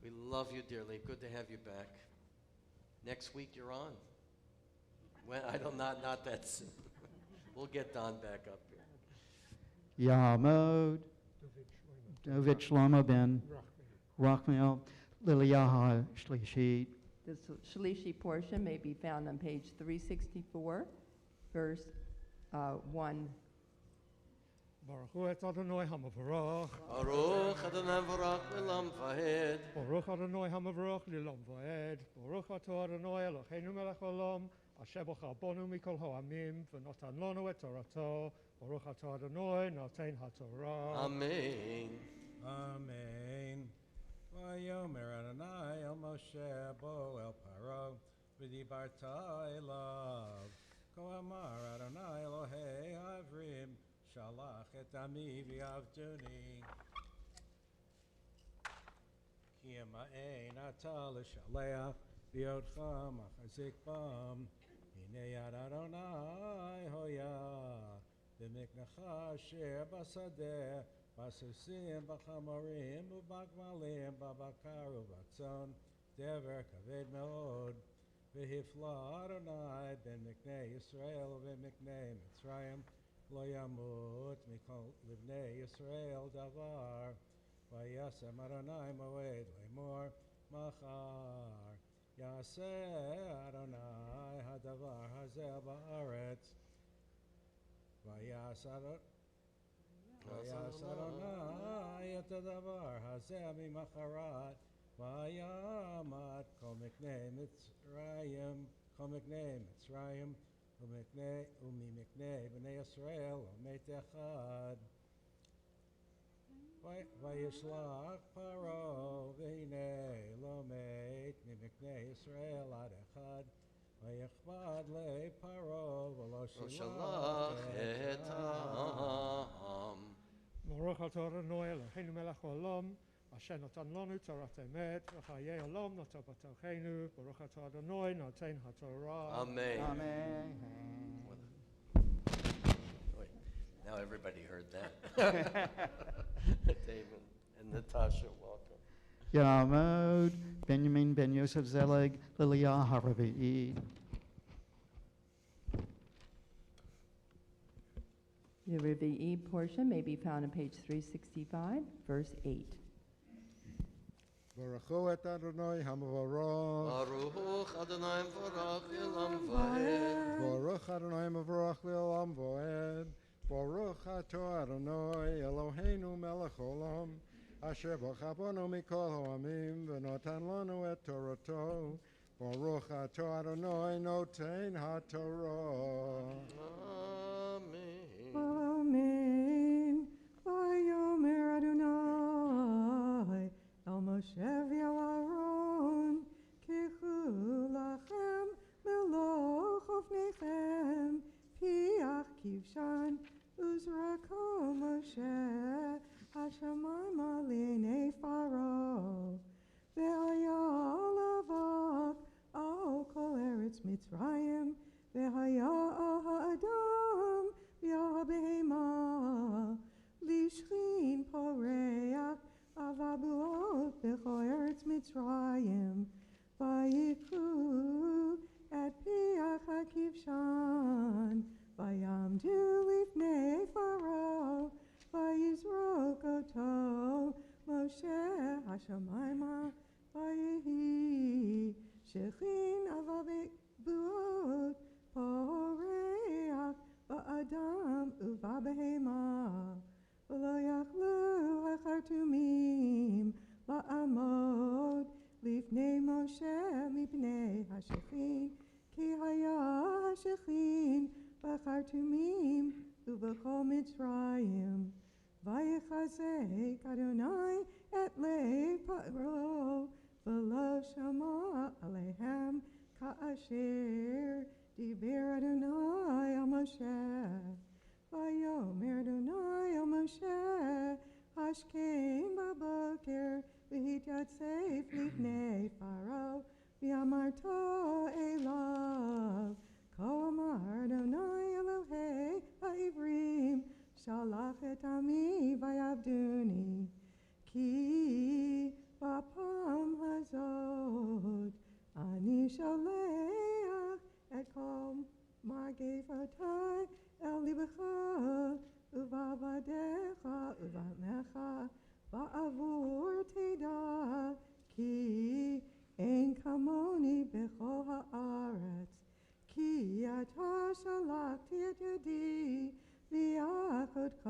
We love you dearly. Good to have you back. Next week you're on. When, I don't, not that soon. We'll get Don back up here. Yamod, David Shlomo ben Rachmiel, Liliyaha Shlishit. The Shlishi portion may be found on page 364, verse 1. Baruch hu et Adonai hamavarach. Baruch Adonai Baruch Olam Vahed. Baruch Adonai hamavarach lilam vaed. Baruch ato Adonai Eloheinu melech olam. Asher b'chabonu mikol ha'amim v'notan lanu et Torato. Baruch ato Adonai noten haTorah. Amen. Amen. Vayomer Adonai el Moshe bo el Paro v'dibarta elav. Ko amar Adonai Elohei Avrim shalach et ami v'yavduni. Ki ema'ein ata l'shaleach v'yodcha machazik bam. Hine yad Adonai hoya v'miknecha asher basadeh Basusim b'chamorim u'bagmalim b'bakar u'batzon dever kaved me'od v'hifla Adonai ben miknei Yisrael u'ben miknei Mitzrayim lo yamut mikol livnei Yisrael davar v'yasem Adonai moed lemor machar yaseh Adonai hadavar hazeh ba'aretz v'yaseh Vayas Adonai et hadavar hazeh mimacharat vayamat kol miknei Mitzrayim umimiknei b'nei Yisrael omet echad vayishlach Paro v'hinei lo met mimiknei Yisrael ad echad vayichbad le Paro v'lo Shalach et ha'am. Baruch ato Adonai Eloheinu melech olam. Asher notan lanu Torat emet v'chayei olam noto b'tocheinu. Baruch ato Adonai noten haTorah. Amen. Amen. Wait, now everybody heard that. David and Natasha, welcome. Yamod, Benjamin ben Yosef Zelig, Liliyaha Ravi'id. The Revi'i portion may be found on page 365, verse 8. Baruch hu et Adonai hamavarach. Baruch Adonai Baruch Olam Vahed. Baruch Adonai mavarach le'olam voed. Baruch ato Adonai Eloheinu melech olam. Asher b'chabonu mikol ha'amim v'notan lanu et Torato. Baruch ato Adonai noten haTorah. Amen. Amen. Vayomer Adonai el Moshe v'el Aaron kichu lachem meloch ofnechem piach kivshan uzrako Moshe hashamayim aleinei Pharaoh ve'haya lavak al kol eretz Mitzrayim ve'haya al ha'adam Yahbehema lishchin poreach avabuot b'chol eretz Mitzrayim vayikru et piach hakivshan vayamdu lifnei Pharaoh vayizrok oto Moshe hashamayma vayehi shechin avabuot poreach Ba'adam uva'behema V'lo yachlu hachartumim la'amod lifnei Moshe mipnei hashechin ki haya hashechin b'chartumim uv'chol Mitzrayim v'yechazek Adonai et lei Paro v'lo shama alehem ka'asher Diber Adonai el Moshe, Vayomer Adonai el Moshe, Hashkein baboker, v'hityatzef lifnei Pharaoh, v'yamarto elav, ko amar Adonai Elohei ha'ivrim, shalach et ami v'yavduni, ki בפעם הזאת אני שולח את כל מגפותיי אל לבך ובעבדיך ובעמך בעבור תדע כי אין כמוני בכל הארץ כי אתה שלחתי את ידי ויחדך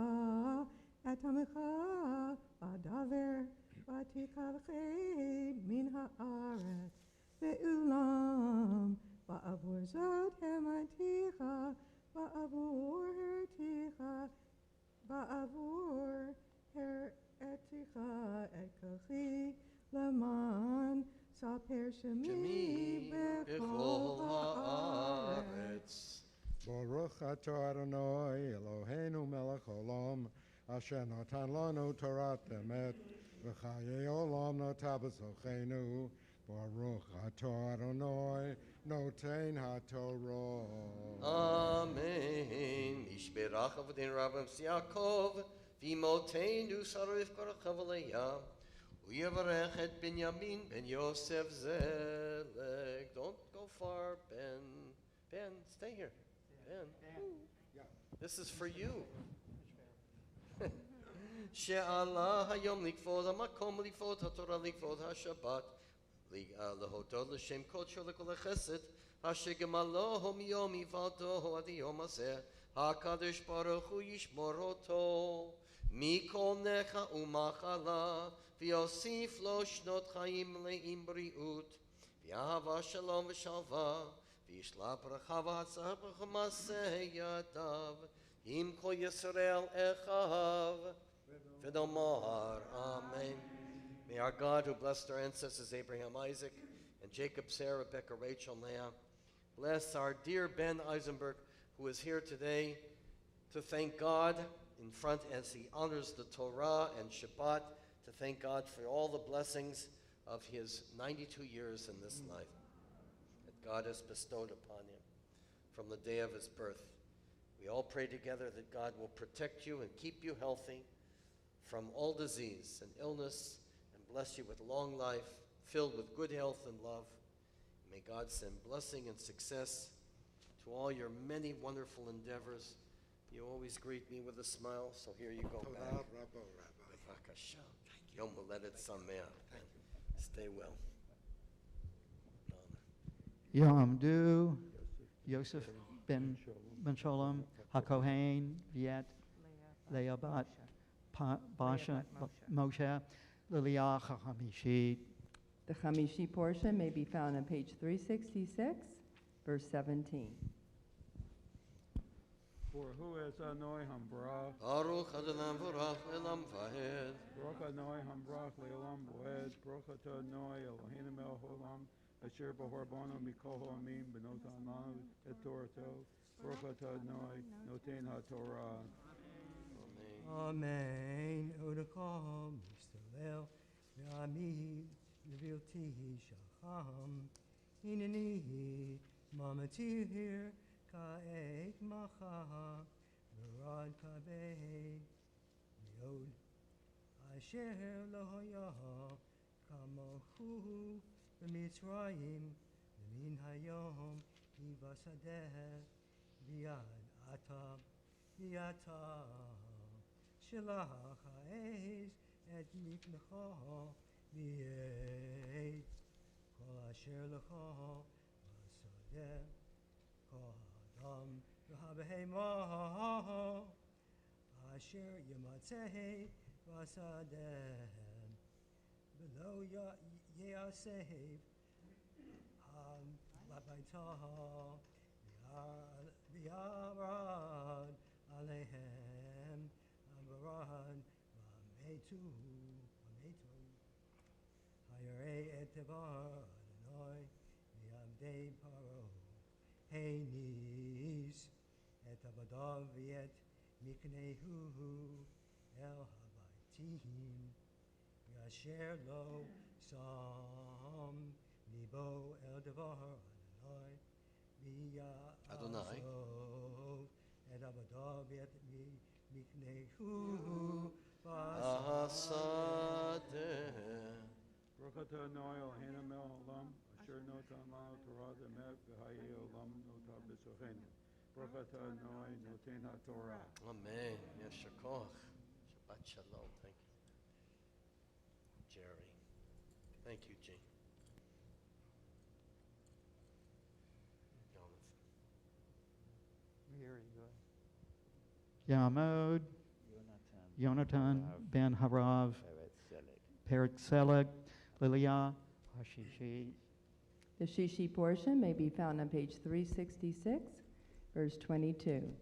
את עמך בדבר ותיקחי מן הארץ ואולם בעבור זאת המתיך בעבור הראתיך את כוחי למען ספר שמי בכל הארץ. Baruch atah Adonai Eloheinu melech olam asher natan lanu Torah emet v'chayei olam notah b'sochenu. Baruch atah Adonai noten haTorah. Amen. Mishberach avdin Rabbi Yaakov v'imotenu sarif korachav aleyah u'yavarech et Binyamin ben Yosef Zelek. Don't go far, Ben. Ben, stay here. Ben. This is for you. She'ala hayom likvod hamakom likvod haTorah likvod haShabbat להודות לשם קודשו לכל החסד אשר גמלו מיום היוולדו עד היום הזה הקדוש ברוך הוא ישמור אותו מכל נכה ומחלה ויוסיף לו שנות חיים מלאים בריאות ואהבה שלום ושלווה וישלח ברכה והצלחה בכל מעשה ידיו עם כל ישראל אחיו ונאמר אמן. May our God, who blessed our ancestors Abraham, Isaac, and Jacob, Sarah, Rebecca, Rachel, Leah, bless our dear Ben Eisenberg, who is here today to thank God in front as he honors the Torah and Shabbat, to thank God for all the blessings of his 92 years in this life that God has bestowed upon him from the day of his birth. We all pray together that God will protect you and keep you healthy from all disease and illness, bless you with long life, filled with good health and love. May God send blessing and success to all your many wonderful endeavors. You always greet me with a smile, so here you go back. B'vakasha. Yom Huledet Sameach. Stay well. Yom Du, Yosef ben Sholom, HaKohen, Viet, Leah Bat, Basha, Moshe, Liliach HaChamishit. The Chamishi portion may be found on page 366, verse 17. For who is Adonai Hambrach? Baruch Adonai Vorach Le'olam Vahed. Baruch Adonai Hambrach Le'olam Vahed. Baruch Atah Adonai Eloheinu melech olam asher b'hor banu mikol ha'amim b'notan lanu et Torato. Baruch Atah Adonai noten haTorah. Amen. Odakam Yisrael Ve'amid Levilti Shacham Hineni Mamatir Ka'ek Macha Verad Kabeh Yod Asher Lohoya Kamahu B'Mitzrayim Min Hayom Ivasadeh Biad Atam Biatam Shalach ha'ez et miknecha v'yed kol asher lecha v'asadeh kol adam v'habehema asher yamatzeh v'asadeh v'lo yaseh labaitah v'yarad alehem Baran, Mametu, Hayare et Tevar, Adonai, Miamdei Paro, Heinis, et Abadav Viet, Miknehu, El Habaitim, Yasher Lo, Sam, Nibo, El Devar, Adonai, et Abadav Viet, Miknehu Asadeh Adonai Eloheinu melech haolam, asher notan lanu Torah emet v'hayei olam nota b'sochenu. Baruch atah Adonai noten haTorah. Amen. Yasher koach. Shabbat shalom. Thank you. Jerry. Thank you, Jean. Jonathan. Very good. Yamod, Yonatan, Ben Harav, Peretz Selek, Lilia, Hashishi. The Shishi portion may be found on page 366, verse 22.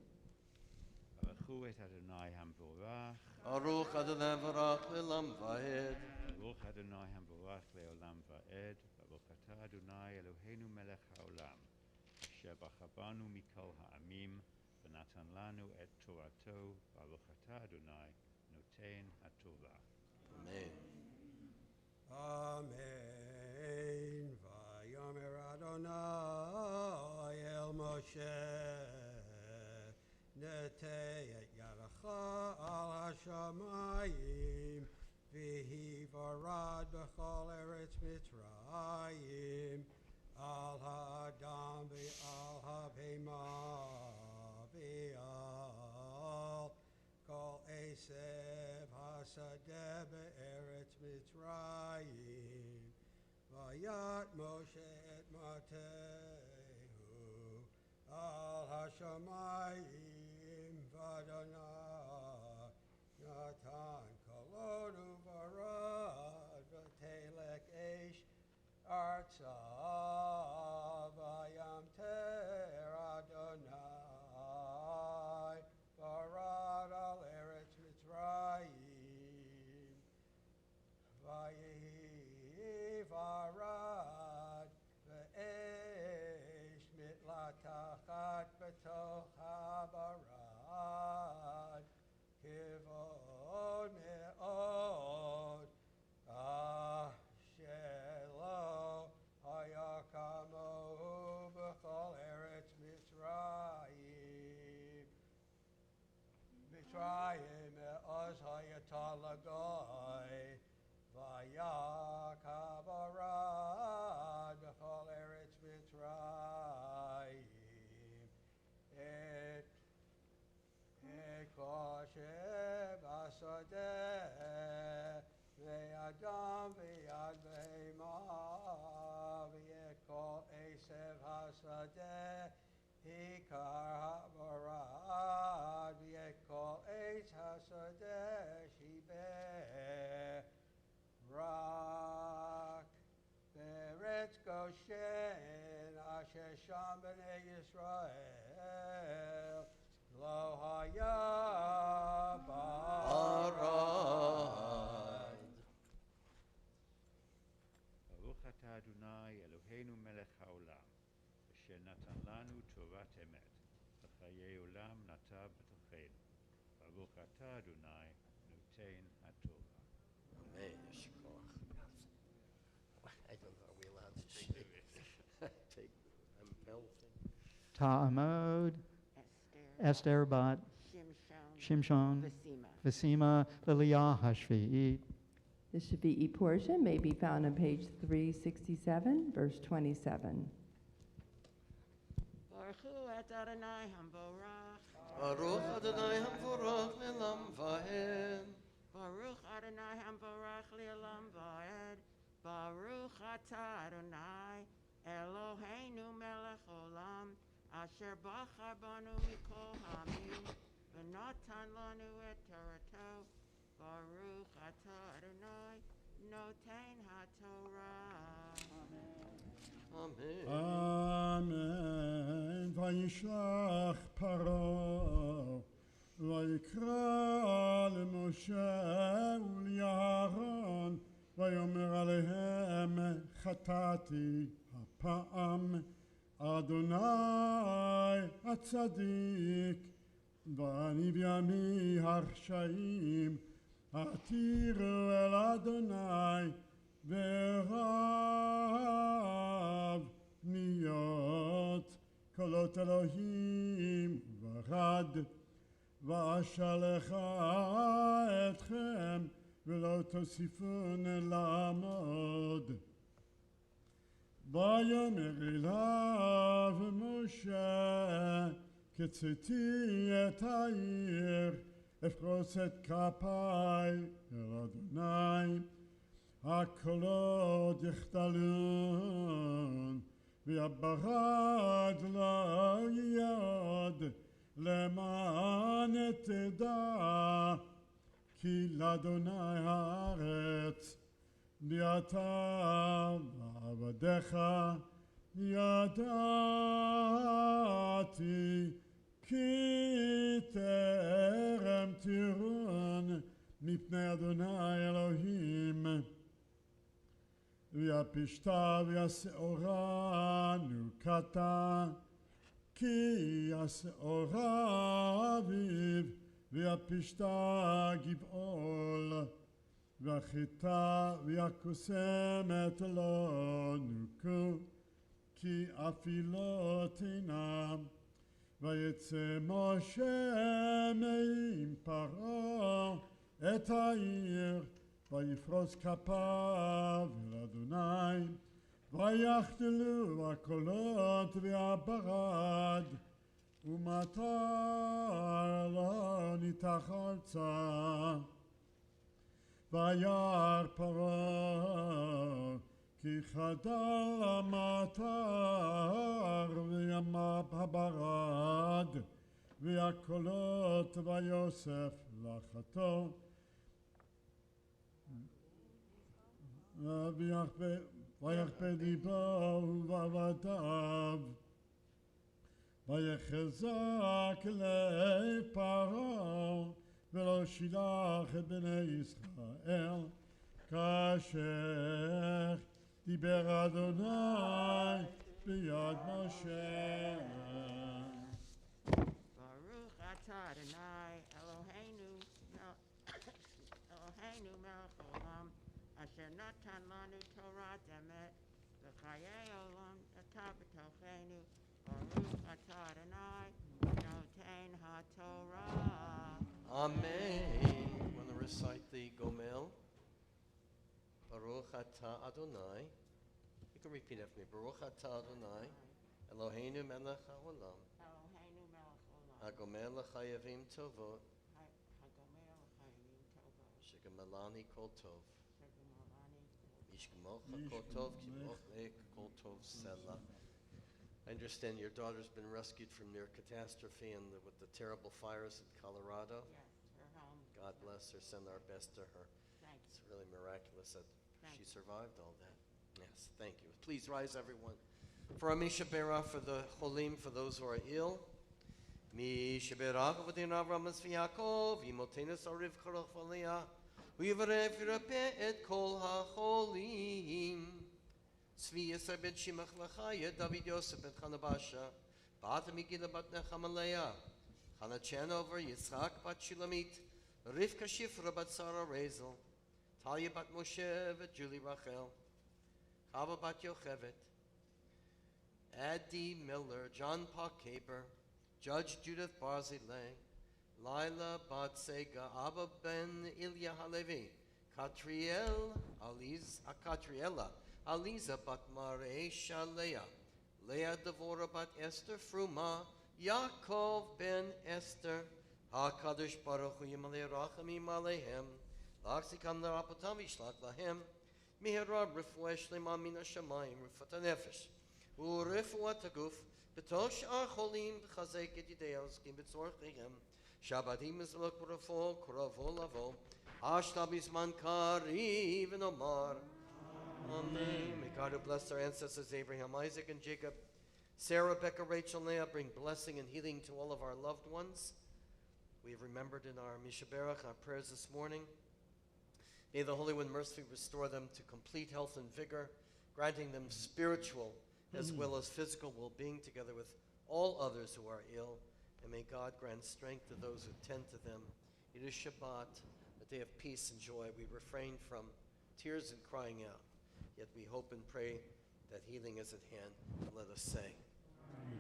ברכו את אדוני המבורך, Baruch Adonai Barach Le'olam Va'ed. ברוך אדוני המבורך לעולם ועד, ברוך אתה אדוני אלוהינו מלך העולם, אשר בחר בנו מכל העמים, ונתן לנו את תורתו, ברוך אתה אדוני נותן התורה. Amen. Amen. Vayomer Adonai el Moshe, nete et yadecha al hashamayim, v'hi varad b'chol eretz Mitzrayim, al ha'adam v'al ha'behema v'al kol esev hasadeh be'eretz Mitzrayim. Vayat Moshe et matehu al hashamayim v'Adonai natan kolod uvarad v'telek eish artza vayam ter Adonai varad al eretz Mitzrayim vayehi varad ve'esh mitlatachat b'toch habarad kivod me'od asher lo haya kamohu b'chol eretz Mitzrayim Mitzrayim me'oz hayata lagoy Vayak habarad b'chol eretz Mitzrayim et kosher b'asadeh ve'adam ve'yad ve'ema ve'et kol esev hasadeh hikar habarad ve'et kol eitz hasadeh shibeh Rak Beretz Goshen Asher Sham B'nei Yisrael Lo Haya Barad. ברוך אתה אדוני אלוהינו מלך העולם, אשר נתן לנו תורת אמת, וחיי עולם נטע בתוכנו. ברוך אתה אדוני נותן התורה. Amen. Yasher koach. I don't know. Are we allowed to take Mel thing? Ta'amod, Esther Bat, Shimshon, Vasima, Lilia, Hashvi'it. The Shavi'i portion may be found on page 367, verse 27. Baruch et Adonai hamborach. Baruch Adonai Hamvorach Le'olam Va'ed. Baruch Adonai hamborach le'olam va'ed. Baruch atah Adonai Eloheinu melech olam asher bachar banu mikol ha'amim v'natan lanu et torato. Baruch atah Adonai noten haTorah. Amen. Amen. Vayishlach Paro ויקרא למשה ולאהרון ויאמר עליהם חטאתי הפעם אדוני הצדיק ואני בימי הרשעים עתירו אל אדוני ורב ניות קולות אלוהים ורד ואשלח אתכם ולא תוסיפון לעמוד ויאמר אליו משה, כציתי את העיר, אפרוס את כפיי אל אדוני, הקולות יחדלון, והברד לא יד, למען תדע, כי לאדוני הארץ, ואתה ועבדיך ידעתי, כי טרם תירון מפני אדוני אלוהים, ויפשתה וישעורה נוקתה, כי ישעורה אביב, ויפשתה גבעול, והחיטה והקוסמת לא נוקו, כי אפילו תינם. ויצא משה מעם פרעה את העיר, ויפרוס כפיו אל אדוני, ויחדלו הקולות והברד, ומטר לא ניתח ארצה. וירא פרעה כי חדל המטר וימר הברד, והקולות ויוסף לחתו, ויכפה ליבו ובעבדיו, ויחזק לב פרעה, ולא שילח את בני ישראל, כאשר דיבר אדוני ביד משה. Baruch atah Adonai Eloheinu melech olam, asher natan lanu Torah emet, v'chayei olam atah b'tocheinu. Baruch atah Adonai noten haTorah. Amen. Want to recite the Gomel? Baruch atah Adonai. You can repeat after me. Baruch atah Adonai Eloheinu melech haolam, Eloheinu melech olam, הגומל לחייבים טובות, hagomer l'chayim tovot, שגמלני כל טוב. shegemalani ישגמוך כל טוב, כי מוכלך כל טוב סלע. I understand your daughter's been rescued from near catastrophe and with the terrible fires in Colorado. Yes, her home. God bless her. Send our best to her. Thank It's you. really miraculous that Thank she you. survived all that. Yes, thank you. Please rise, everyone. For Amisha Berah, for the Cholim, for those who are ill. Misha Berah, Avadin Avram Yaakov, Imotenis Ariv Charach Valiyah, Uyivaref Yirapeh et Kol HaCholim. Tzvi Yisrael ben Shimach Lachaya, David Yosef ben Chanabasha, Bat Megillah bat Nechamaleah, Chana Chanover, Yitzchak bat Shulamit, Rivka Shifra bat Sarah Razel, Talia bat Moshe vet Julie Rachel, Chava bat Yochevet, Adi Miller, John Parkaber, Judge Judith Barzilay, Lila bat Sega, Abba ben Ilya Halevi, Katriella, Aliza bat Mareisha Leah, Leah Devora bat Esther Fruma, Yaakov ben Esther, HaKadosh Baruch Hu Yimalei Rachamim Alehem, Lachzikam Larapotam Yishlach Lahem, Mihera Refuah Shlema Min HaShamayim, Rifat HaNefesh, Urefuat HaGuf, B'tosh HaCholim, B'chazek Yedidei Oskim B'tzorch Lehem, Shabbatim Yizlok B'rafo, Kuravo Lavo, Ashta B'zman Kari V'nomar, Amen. May God who blessed our ancestors Abraham, Isaac, and Jacob, Sarah, Becca, Rachel, Leah, bring blessing and healing to all of our loved ones. We have remembered in our Misha Berach, our prayers this morning. May the Holy One mercifully restore them to complete health and vigor, granting them spiritual as well as physical well-being together with all others who are ill. And may God grant strength to those who tend to them. It is Shabbat, a day of peace and joy. We refrain from tears and crying out. Yet we hope and pray that healing is at hand. Let us say, Amen.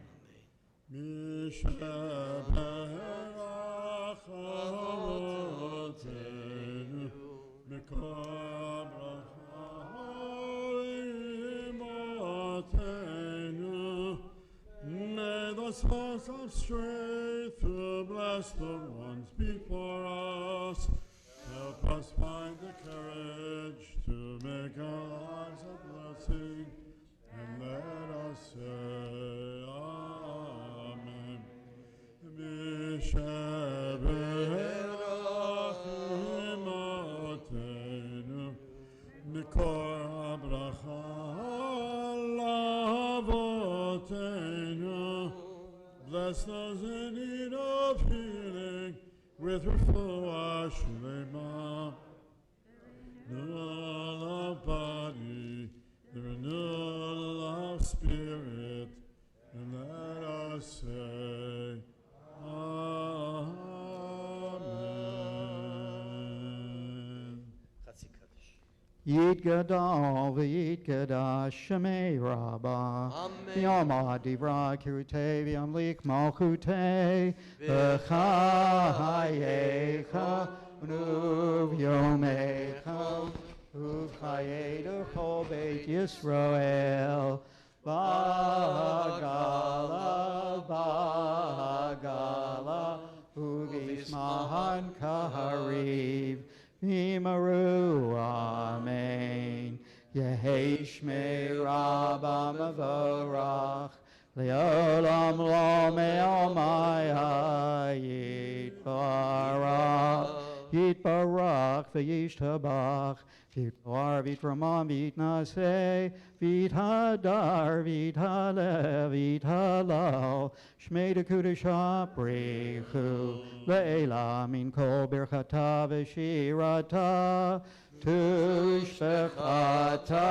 source of strength to bless the ones before us. Help us find the courage to make our lives a blessing, and let us say Amen. Mishaberachim Otenu Mikor Abracha Lavotenu. Bless those in need of healing with refuah shlema, renewal of body, the renewal of spirit, and let us say Amen. Chatzi Kaddish. Yid Gadol v'Yid Kadash Shemei Rabbah V'yom Adivra Kirutei V'yom Lik Malchutei V'chayecha V'yomecha V'chayei Chol Beit Yisrael Ba'gala Ba'gala U'v'ismahan Kahariv Imaru, Amen. Yehi Shmei Rabba Mavorach, Leolam Lo Me'omaya Yitbarach, V'yishtabach, V'yitvar, V'yitramam, V'yitnaseh, V'yithadar, V'yithalev, V'yithalal, Shmei Dekudesha Brichu, Le'ela Min Kol Birchata V'shirata, Tushbechata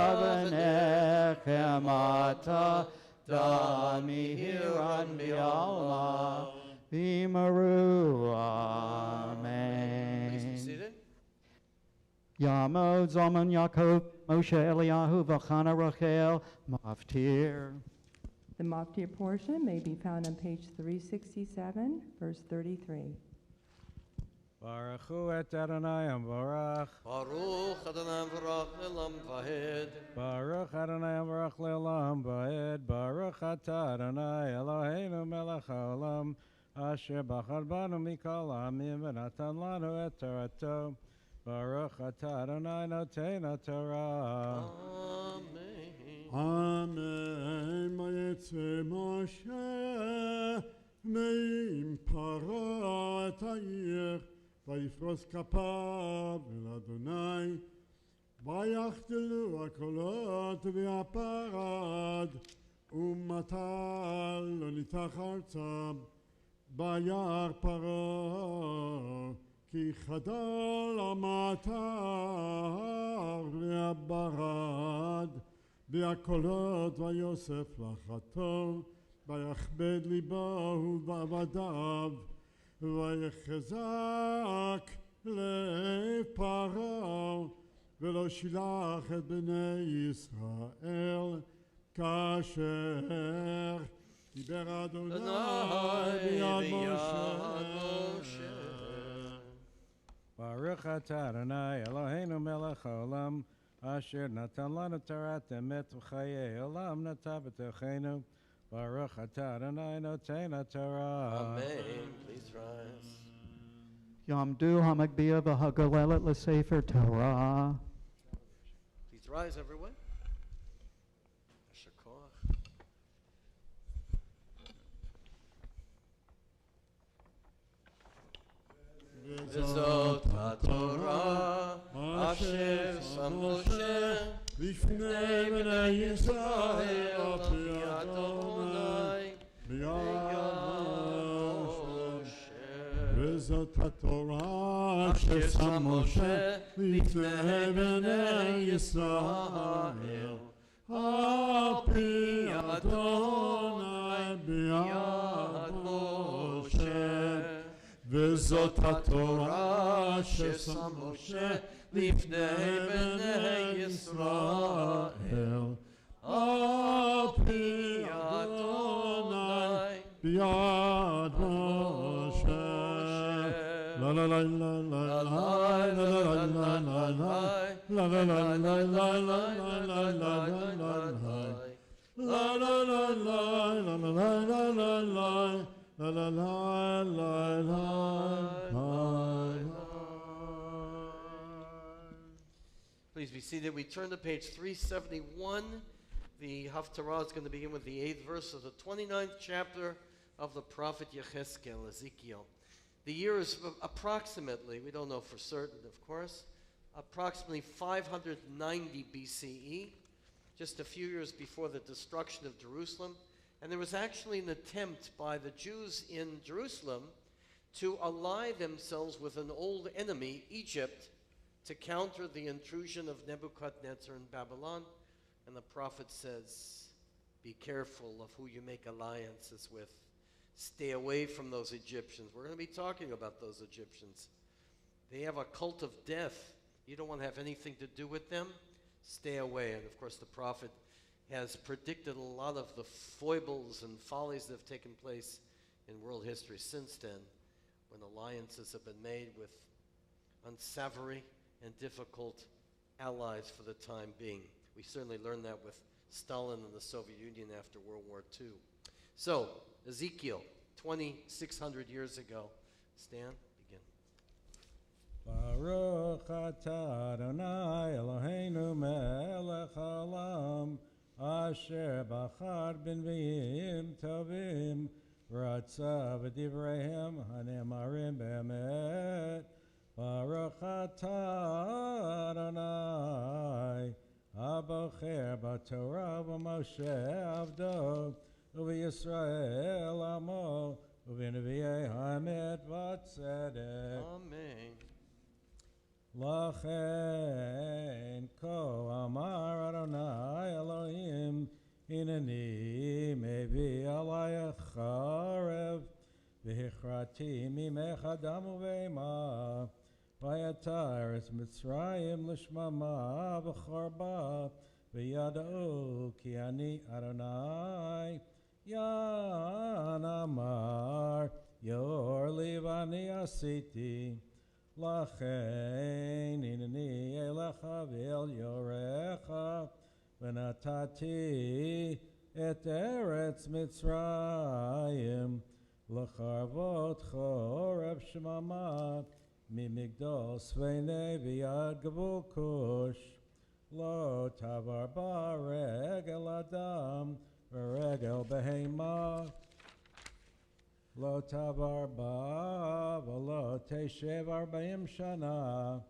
V'nechemata, Damihiran Bi'alma, V'yimaru, Amen. Please be seated. Yamod Zalman Yaakov, Moshe Eliyahu, V'chana Rachel, Maftir. The Maftir portion may be found on page 367, verse 33. Baruchu et Adonai Amvarach. Baruch Adonai V'rach Le'olam Vahed. Baruch Adonai Amvarach Le'olam Vaed. Baruch Atah Adonai Eloheinu Melech HaOlam, Asher bachar banu mikol ha'amim v'natan lanu et Torato. Baruch Atah Adonai Noten HaTorah. Amen. Vayetze Moshe me'im paro et ha'ir, vayifros kapav el Adonai, vayachtelu hakolot v'aparad, umatal lo nitach artzam, vayar paro, ki chadal amatar v'abarad, והקולות ויוסף לחתו, ויכבד ליבו ועבדיו, ויחזק לב פרעה, ולא שילח את בני ישראל, כאשר דיבר אדוני ביד משה. ברוך אתה אדוני אלוהינו מלך העולם, אשר נתן לנו תורת אמת וחיי עולם נטע בתוכנו. ברוך אתה אדוני נותן התורה. Amen. Please rise. Yamdu Hamagbiya V'Hagalelet L'Sefer Torah. Please rise, everyone. Asher koach. וזאת התורה אשר שם משה לפני בני ישראל ביד אדוני ביד משה. וזאת התורה אשר שם משה לפני בני ישראל על פי אדוני ביד משה. וזאת התורה ששם משה לפני בני ישראל על פי אדוני ביד משה. לה לה לה לה לה לה לה לה לה לה לה לה לה Please be seated. We turn to page 371. The Haftarah is going to begin with the 8th verse of the 29th chapter of the prophet Yechezkel, Ezekiel. The year is approximately, we don't know for certain, of course, approximately 590 BCE, just a few years before the destruction of Jerusalem. And there was actually an attempt by the Jews in Jerusalem to ally themselves with an old enemy, Egypt, to counter the intrusion of Nebuchadnezzar in Babylon. And the prophet says, be careful of who you make alliances with. Stay away from those Egyptians. We're going to be talking about those Egyptians. They have a cult of death. You don't want to have anything to do with them. Stay away. And of course, the prophet has predicted a lot of the foibles and follies that have taken place in world history since then, when alliances have been made with unsavory and difficult allies for the time being. We certainly learned that with Stalin and the Soviet Union after World War II. So, Ezekiel, 2,600 years ago. Stan, begin. Baruch atah Adonai Eloheinu melech haolam asher bachar b'nviim tovim v'ratza v'divreihem hanemarim be'emet. Baruch atah Adonai abocher b'Torah v'Moshe avdo u'v'Yisrael amo u'v'nevi'ei ha'emet v'tzedek. Amen. Lachen ko amar Adonai Elohim hineni mevi alayach charev v'hichrati mimech adam uveima v'yatar es Mitzrayim l'shmama v'chorba v'yada'u ki ani Adonai yan amar yor li v'ani asiti Lachen inani elecha ve'el yorecha v'natati et eretz Mitzrayim l'charvot chorev shmama mimigdol sveinei v'yad gavul kush lo tavar ba regel adam v'regel behema Lo tavar ba v'lo teshev 40 shana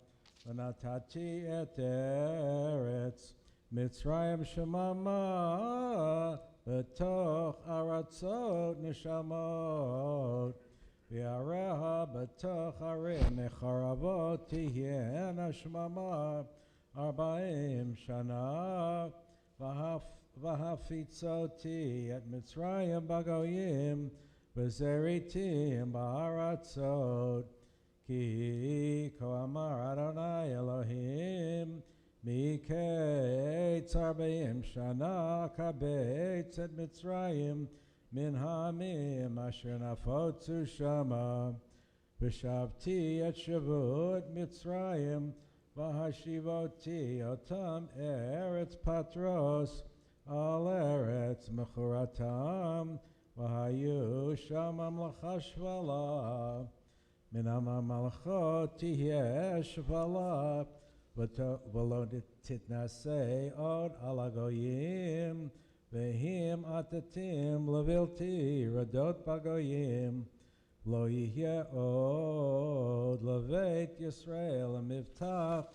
v'natati et eretz Mitzrayim shemama b'toch aratzot neshamot v'yareha b'toch arim mecharavot tihyena shemama 40 shana v'hafitzoti et Mitzrayim bagoyim V'zeritim ba'aratzot ki ko amar Adonai Elohim miketz 40 shana kabetz et Mitzrayim min ha'amim asher nafotzu shama v'shavti et shavut Mitzrayim v'hashivoti otam eretz patros al eretz mechuratam V'hayu sham mamlacha shvala min ha'malachot tihyeh shvala v'lo titnasei od al hagoyim v'him atatim levilti radot bagoyim lo yihyeh od leveit Yisrael miftach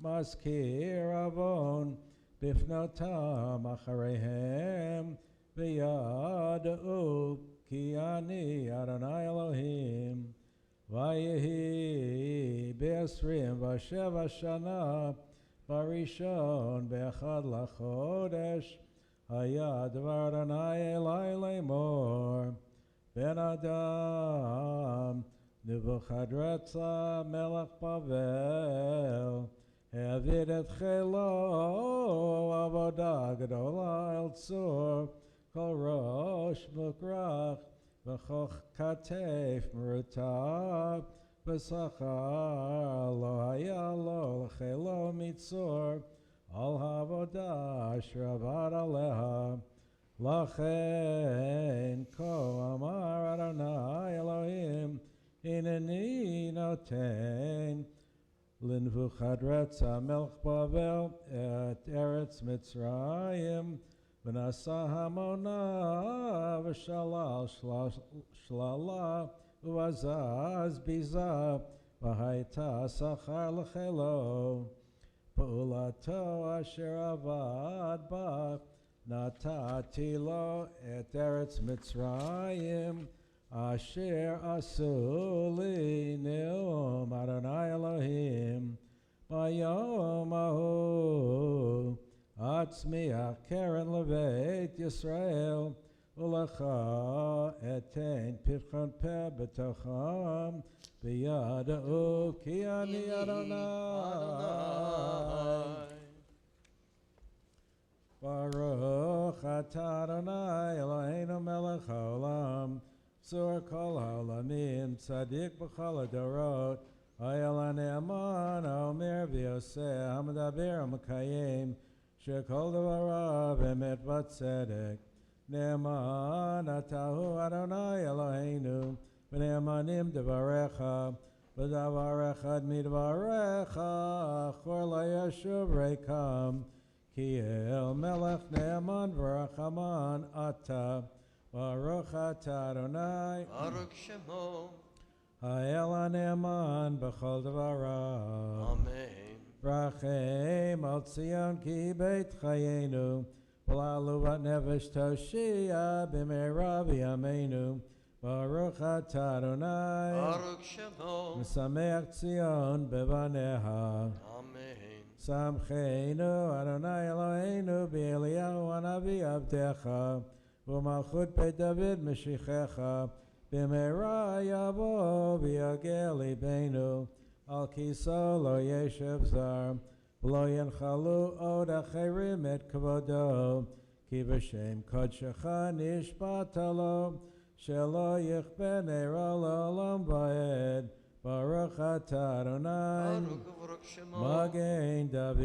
maskir avon bifnotam achareihem V'yada'u ki ani Adonai Elohim V'yehi be'esrim v'sheva shana barishon be'echad lachodesh Hayad dvar Adonai elai lemor Ben Adam Nebuchadnezzar melech Bavel He'avid et chelo avodah gedola el tzur Kol rosh mukrach v'choch katef merutab v'sachar lo haya lo l'chelo mitzor al havodah asher avad aleha lachen ko amar Adonai Elohim hineni noten לנבוכדרץ המלך בבל את ארץ מצרים, ונשא המונה ושלל שללה ובזז ביזה, והייתה שכר לחילו. פעולתו אשר עבד בה נתתי לו את ארץ מצרים, אשר עשו לי נאום אדוני אלוהים. ביום ההוא אצמיח קרן לבית ישראל, ולך אתן פתחון פה בתוכם, וידעו כי אני אדוני. ברוך אתה אדוני אלוהינו מלך העולם, צור כל העולמים, צדיק בכל הדורות, האל הנאמן האומר ועושה, המדבר ומקיים, שכל דבריו אמת וצדק. נאמן אתה הוא אדוני אלוהינו, ונאמנים דבריך, ודבר אחד מדבריך אחור לא ישוב ריקם, כי אל מלך נאמן ורחמן אתה. ברוך אתה אדוני, ברוך שמו, האל הנאמן בכל דבריו. אמן. רחם על ציון כי בית חיינו, ולעלובת נפש תושיע במהרה בימינו. ברוך אתה אדוני, ברוך שמו, משמח ציון בבניה. אמן. שמחנו אדוני אלוהינו באליהו הנביא עבדך, ומלכות בית דוד משיחך, במהרה יבוא ויגע ליבנו, על כיסו לא ישב זר, ולא ינחלו עוד אחרים את כבודו, כי בשם קודשך נשבעת לו, שלא יכפה נרו לעולם ועד. ברוך אתה אדוני, ברוך שמו, מגן דוד.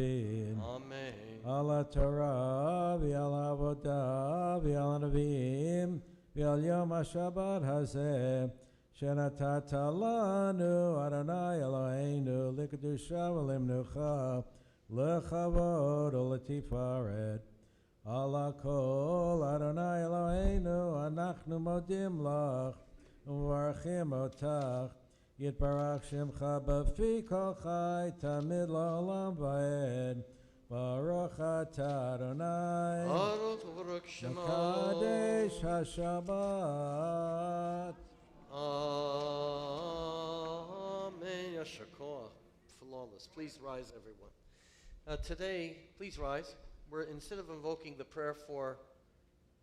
אמן. על התורה ועל העבודה ועל הנביאים ועל יום השבת הזה, שנתת לנו אדוני אלוהינו לקדושה ולמנוחה, לכבוד ולתפארת. על הכל אדוני אלוהינו אנחנו מודים לך ומברכים אותך, יתברך שמך בפי כל חי תמיד לעולם ועד. ברוך אתה אדוני, ברוך וברוך שמו, מקדש השבת. Amen. Yasher koach. Flawless. Please rise, everyone. Today, please rise. Instead of invoking the prayer for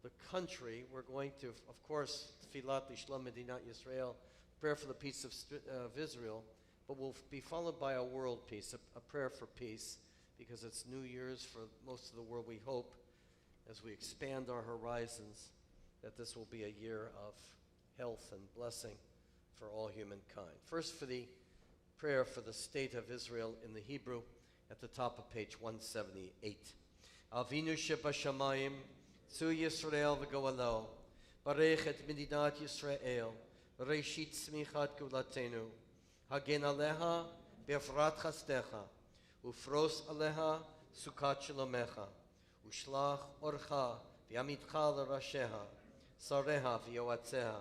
the country, we're going to, of course, Tfilat Lishlam Medinat Yisrael, prayer for the peace of Israel, but will be followed by a world peace, a prayer for peace, because it's New Year's for most of the world. We hope, as we expand our horizons, that this will be a year of health and blessing for all humankind. First, for the prayer for the state of Israel in the Hebrew, at the top of page 178. Avinu shebashamayim, Tzu Yisrael v'goalo, Barech et Medinat Yisrael, Reshit smichat gulatenu, Hagen aleha be'efrat chastecha, Ufros aleha sukat shalomecha, Ushlach orcha v'yamitcha l'rasheha, Sareha v'yoatzeha,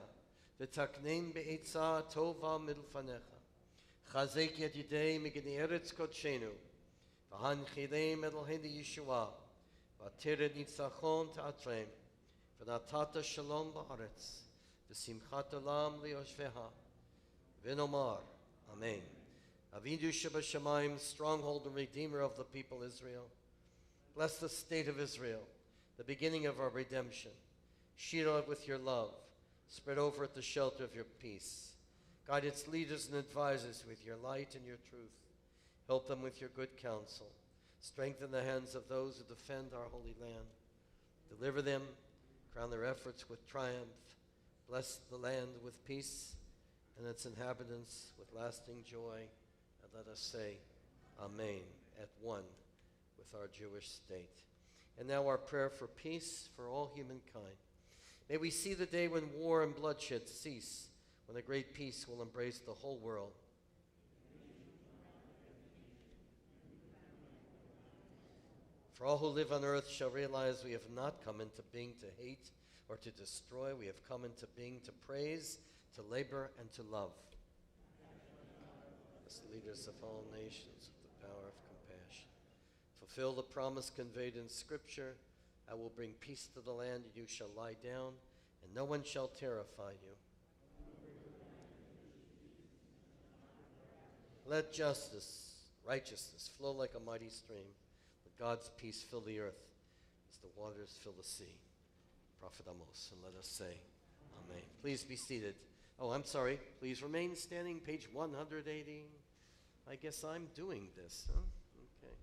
V'taknein be'etza tova milfanecha, Chazek yad yidei migeni eretz kodshenu, V'hanchidei Eloheinu Yeshua, V'atired nitzachon ta'atrem, V'natata shalom ba'aretz, V'simchat olam liyoshveha, V'nomar, Amen. Avinu shebashamayim, stronghold and redeemer of the people Israel, bless the state of Israel, the beginning of our redemption. Shield it with your love. Spread over it the shelter of your peace. Guide its leaders and advisors with your light and your truth. Help them with your good counsel. Strengthen the hands of those who defend our holy land. Deliver them, crown their efforts with triumph. Bless the land with peace and its inhabitants with lasting joy. And let us say, Amen, at one with our Jewish state. And now our prayer for peace for all humankind. May we see the day when war and bloodshed cease, when a great peace will embrace the whole world. For all who live on earth shall realize we have not come into being to hate or to destroy. We have come into being to praise, to labor, and to love. As leaders of all nations with the power of compassion. Fulfill the promise conveyed in Scripture. I will bring peace to the land, and you shall lie down, and no one shall terrify you. Let justice, righteousness flow like a mighty stream. Let God's peace fill the earth as the waters fill the sea. Prophet Amos, and let us say, Amen. Please be seated. Oh, I'm sorry. Please remain standing, page 180. I guess I'm doing this, huh? Okay.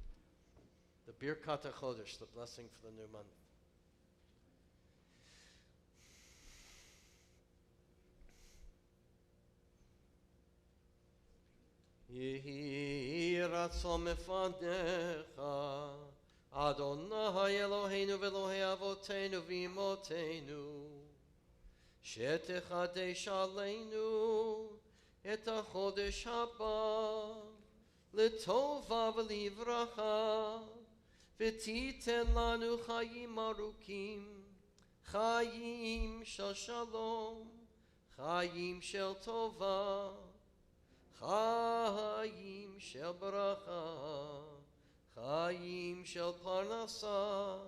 The Birkat HaChodesh, the blessing for the new month. Yehi ratzon mefanecha Adonai Eloheinu v'Elohei Avotenu v'Imotenu shetechadesh aleinu et hachodesh haba l'tova v'livracha v'titen lanu chayim arukim chayim shel shalom chayim shel tova Chaim shel bracha, Chaim shel parnasa,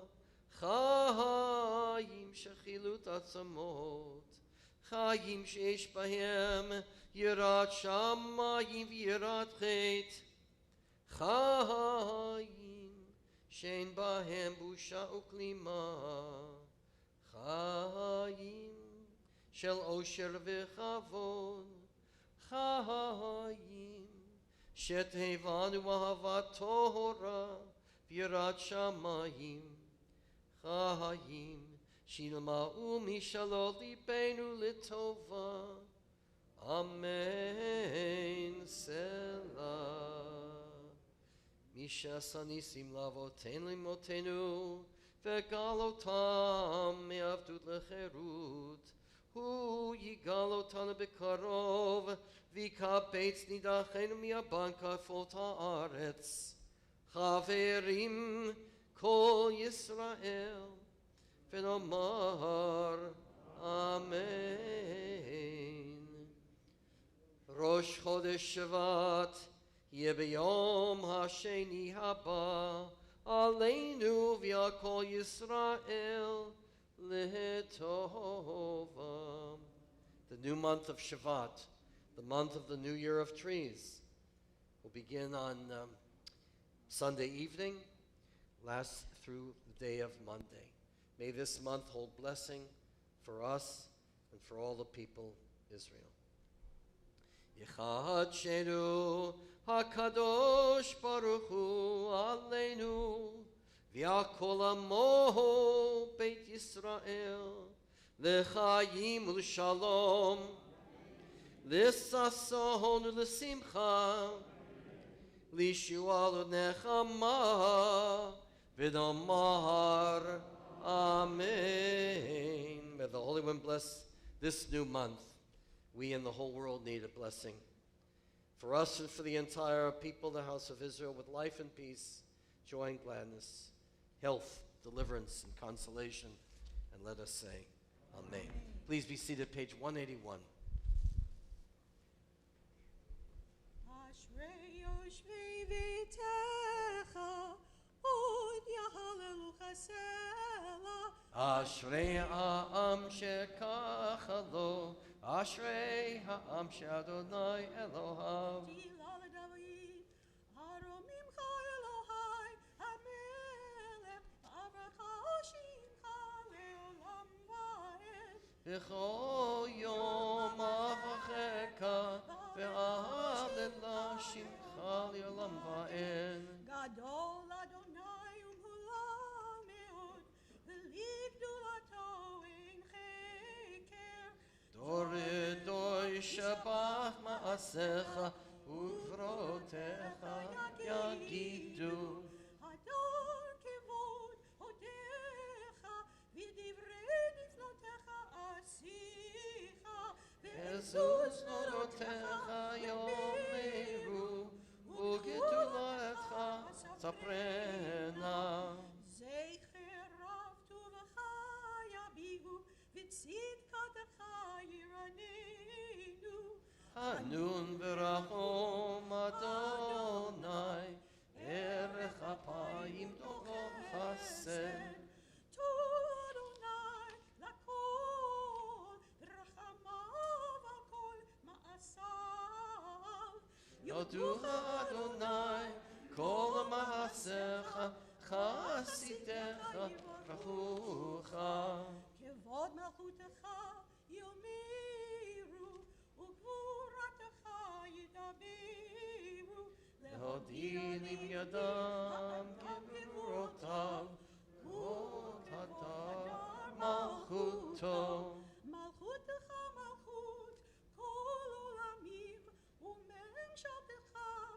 Chaim shechilut atzamot, Chaim sheish bahem yirat shamayim v'yirat chet, Chaim shein bahem busha uklima, Chaim shel osher v'chavod, Chaim shetevanu ahavat Torah v'yirat shamayim Chaim shinama'u mishalot libeinu litova Amen Selah Mishas hanisim lavoten limotenu v'galotam me'avdut lecherut Hu yigal otanu bekarov v'kabetz nidachenu mi'abanka fot haaretz Chaverim kol Yisrael v'nomar Amen Rosh Chodesh Shvat yeh b'yom hasheni haba aleinu v'yakol Yisrael L'tova. The new month of Shabbat, the month of the new year of trees, will begin on Sunday evening, last through the day of Monday. May this month hold blessing for us and for all the people Israel. Yichad Shenu HaKadosh Baruch Hu Aleinu V'yakol amo Beit Yisrael L'chayim u'shalom L'sason u'l'simcha L'yishua u'nechama V'nomar Amen. May the Holy One bless this new month. We and the whole world need a blessing. For us and for the entire people, the house of Israel, with life and peace, joy and gladness, health, deliverance, and consolation. And let us say, Amen. Please be seated, page 181. Ashrei yoshvei v'techa, od yahalelu chasela. Ashrei ha'am shekach lo, Ashrei ha'am she'Adonai Elohav. Tila l'David, haromimcha Elohai, hamelech, avracha shimcha le'olam va'ed. B'chol yom avachecha, ve'ahalela shimcha le'olam va'ed. Gadol Adonai umhulah me'od, v'ligdulato ein cheker. Doridoi shabach ma'asecha, u'vrotecha yagidu. Ador kevod hodecha, v'divrei niflotecha asicha, Ezus norotecha yomeru, u'gedulatcha saprena. Hanun v'rachom Adonai, Erech apayim tov chesed. To Adonai lakol, rachamav akol ma'asav. Yoducha Adonai, kol ma'asecha, chasitecha, v'chucha. כבוד מלכותך יאמרו, וגבורתך ידברו. להודיע ידם כגבורותיו, כבוד הדר מלכותו. מלכותך מלכות כל עולמים, וממשלתך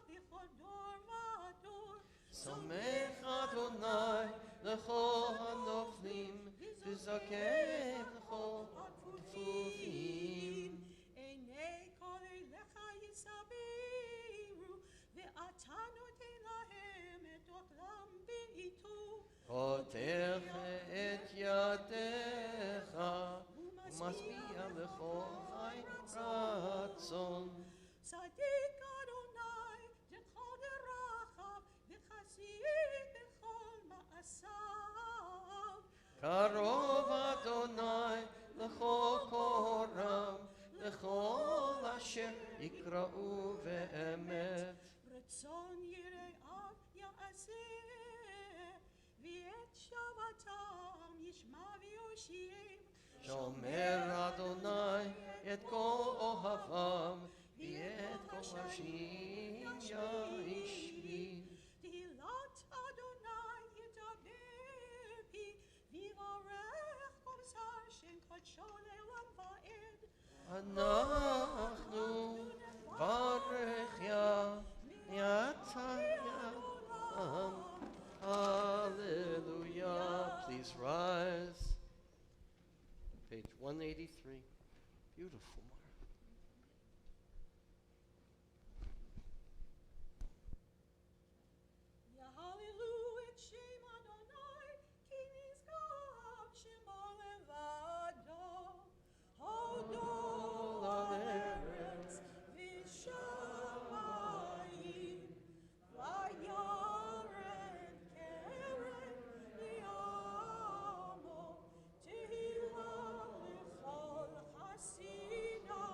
בכל דור ודור. סומך אדוני לכל הנופלים, וזקן לכל הכפופים. עיני כל אליך יסבירו, ואתה נותן להם את אוכלם בעיתו. פותח את ידיך, ומשביע לכל חי רצון. צדיק אדוני לכל דרכיו, וחסיד בכל מעשיו. קרוב אדוני לכל קורם, לכל אשר יקראו באמת. רצון יראיו יעשה, ואת שבתם ישמע ויושיע. שומר אדוני את כל אוהביו, ואת כל מרשים ישבי. תהילת אדוני ידבר פי, ויברך כל שר שם קדשו לעולם ועד. אנחנו ברך יתה יעם. Hallelujah. Please rise. Page 183. Beautiful. יהללו את שם אדוני, כי נשגב שמו לבדו. הודו לארץ ושמיים, וירד קרן לעמו, תהילה לכל חסידיו,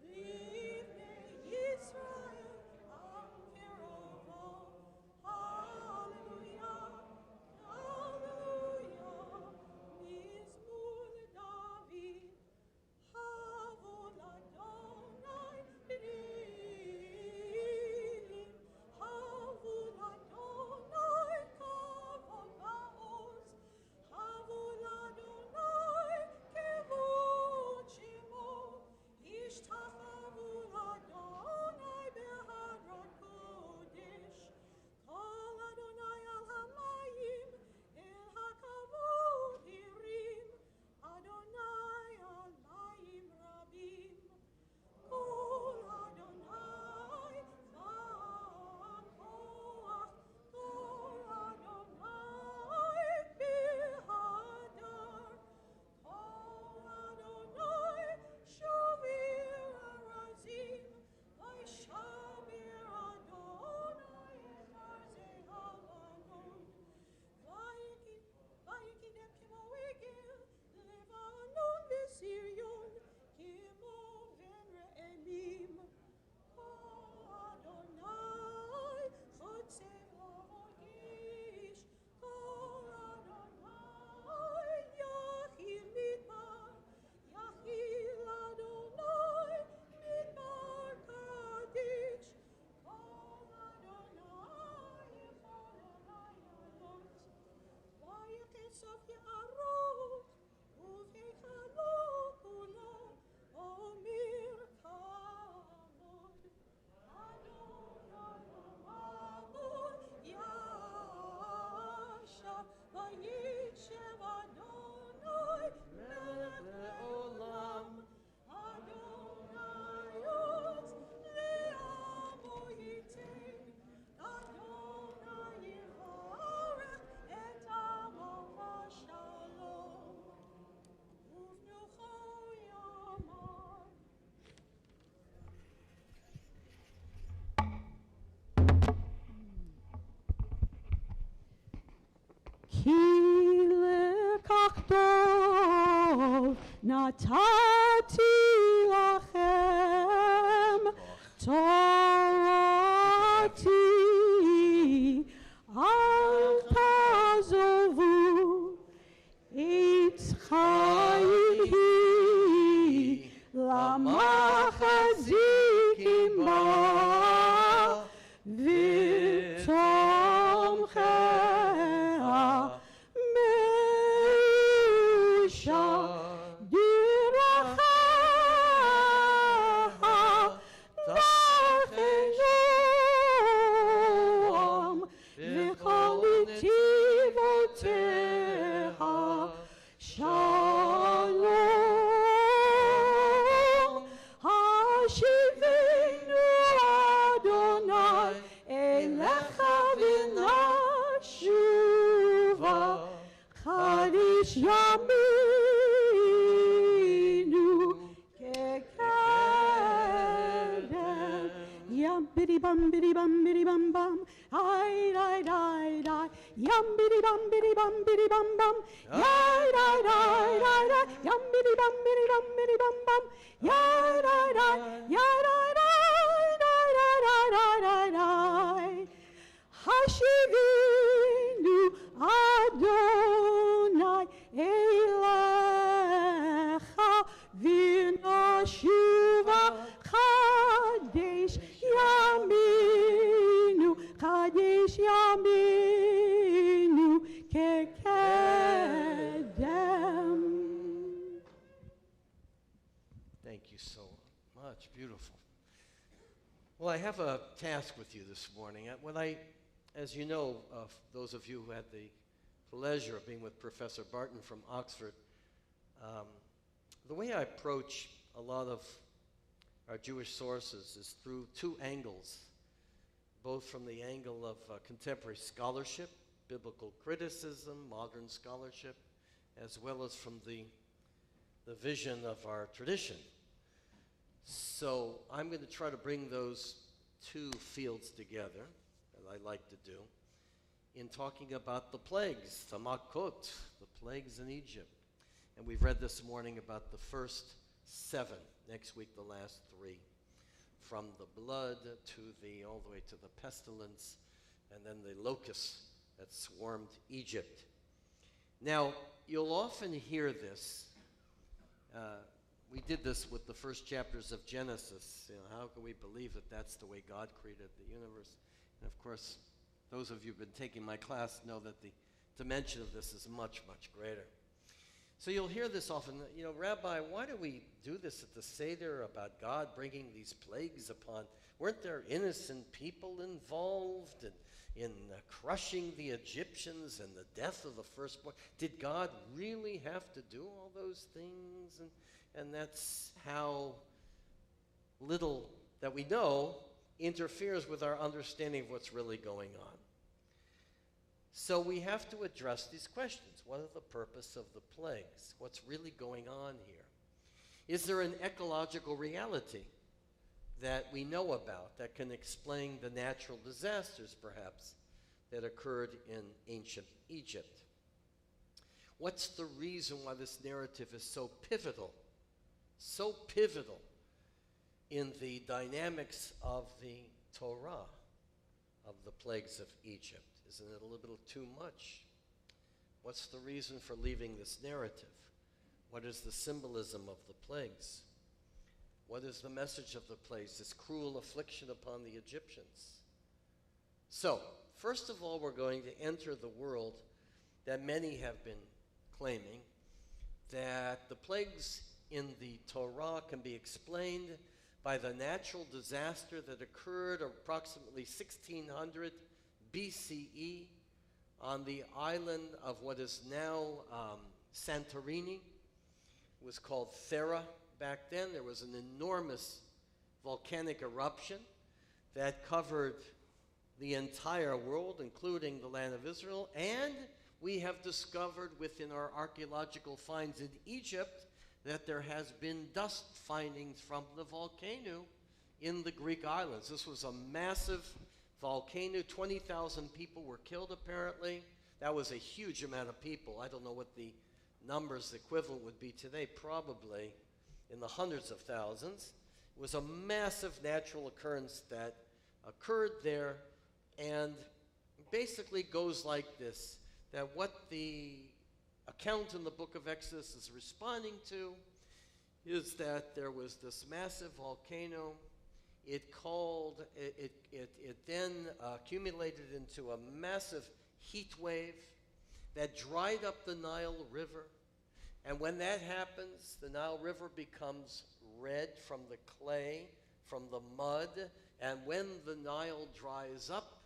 לבני ישראל עם קרובו. Hallelujah, hallelujah, מזמור לדוד. Havol Adonai b'nilim, Havol Adonai kavod ba'oz, Havol Adonai kevod shemo, Ishtachavu Adonai beharat kodesh. Kol Adonai al hamayim, el hakavod hirim, Adonai al mayim rabim. Kol Adonai va'koach, Kol Adonai bihadar, Kol Adonai shovir arazim, Vaishamir Adonai et arzei havanon. ויקדם כמו עגל, לבנון וסריון, כמו בן ראמים. קול אדוני חוצב להבות איש, קול אדוני יכיל מדבר, יכיל אדוני מדבר קדיש. קול אדוני יכול הלילות, ויחשוף יערות, ובהיכלו כולו אומר כבוד. אדוני לעמוד ישב, וישב אדוני מלך לעולם. אדוני עוז לעמו ייתן, אדוני יברך את עמו בשלום. נתתי לכם תורתי, אל תעזבו, עץ חיים היא, למחזיקים בה, ותומכיה מאושר דרכיה, תחנום וכל נתיבותיה שלום. השיבנו אדוני אליך ונשובה, חדיש ימינו כקדם. Yum biddy bum bum, hi di di di. Yum biddy bum bum, hi di di di di. Yum biddy bum bum, hi di di, ya di di di di. Hashivinu Adonai elecha v'nashuva Kadesh Yaminu, Kadesh Yaminu kekedem. Thank you so much. Beautiful. Well, I have a task with you this morning. As you know, those of you who had the pleasure of being with Professor Barton from Oxford, the way I approach a lot of our Jewish sources is through two angles, both from the angle of contemporary scholarship, biblical criticism, modern scholarship, as well as from the vision of our tradition. So I'm going to try to bring those two fields together, as I like to do, in talking about the plagues, the Makot, the plagues in Egypt. And we've read this morning about the first 7, next week the last 3, from the blood to all the way to the pestilence, and then the locusts that swarmed Egypt. Now, you'll often hear this. We did this with the first chapters of Genesis. How can we believe that that's the way God created the universe? And of course, those of you who've been taking my class know that the dimension of this is much, much greater. So you'll hear this often, Rabbi, why do we do this at the Seder about God bringing these plagues upon? Weren't there innocent people involved in crushing the Egyptians and the death of the firstborn? Did God really have to do all those things? And that's how little that we know interferes with our understanding of what's really going on. So we have to address these questions. What are the purpose of the plagues? What's really going on here? Is there an ecological reality that we know about that can explain the natural disasters, perhaps, that occurred in ancient Egypt? What's the reason why this narrative is so pivotal in the dynamics of the Torah, of the plagues of Egypt? Isn't it a little too much? What's the reason for leaving this narrative? What is the symbolism of the plagues? What is the message of the plagues, this cruel affliction upon the Egyptians? So, first of all, we're going to enter the world that many have been claiming, that the plagues in the Torah can be explained by the natural disaster that occurred approximately 1600 BCE on the island of what is now Santorini. It was called Thera back then. There was an enormous volcanic eruption that covered the entire world, including the land of Israel, and we have discovered within our archaeological finds in Egypt that there has been dust findings from the volcano in the Greek islands. This was a massive volcano. 20,000 people were killed, apparently. That was a huge amount of people. I don't know what the numbers equivalent would be today, probably in the hundreds of thousands. It was a massive natural occurrence that occurred there, and basically goes like this, that what the account in the book of Exodus is responding to is that there was this massive volcano. It then accumulated into a massive heat wave that dried up the Nile River. And when that happens, the Nile River becomes red from the clay, from the mud. And when the Nile dries up,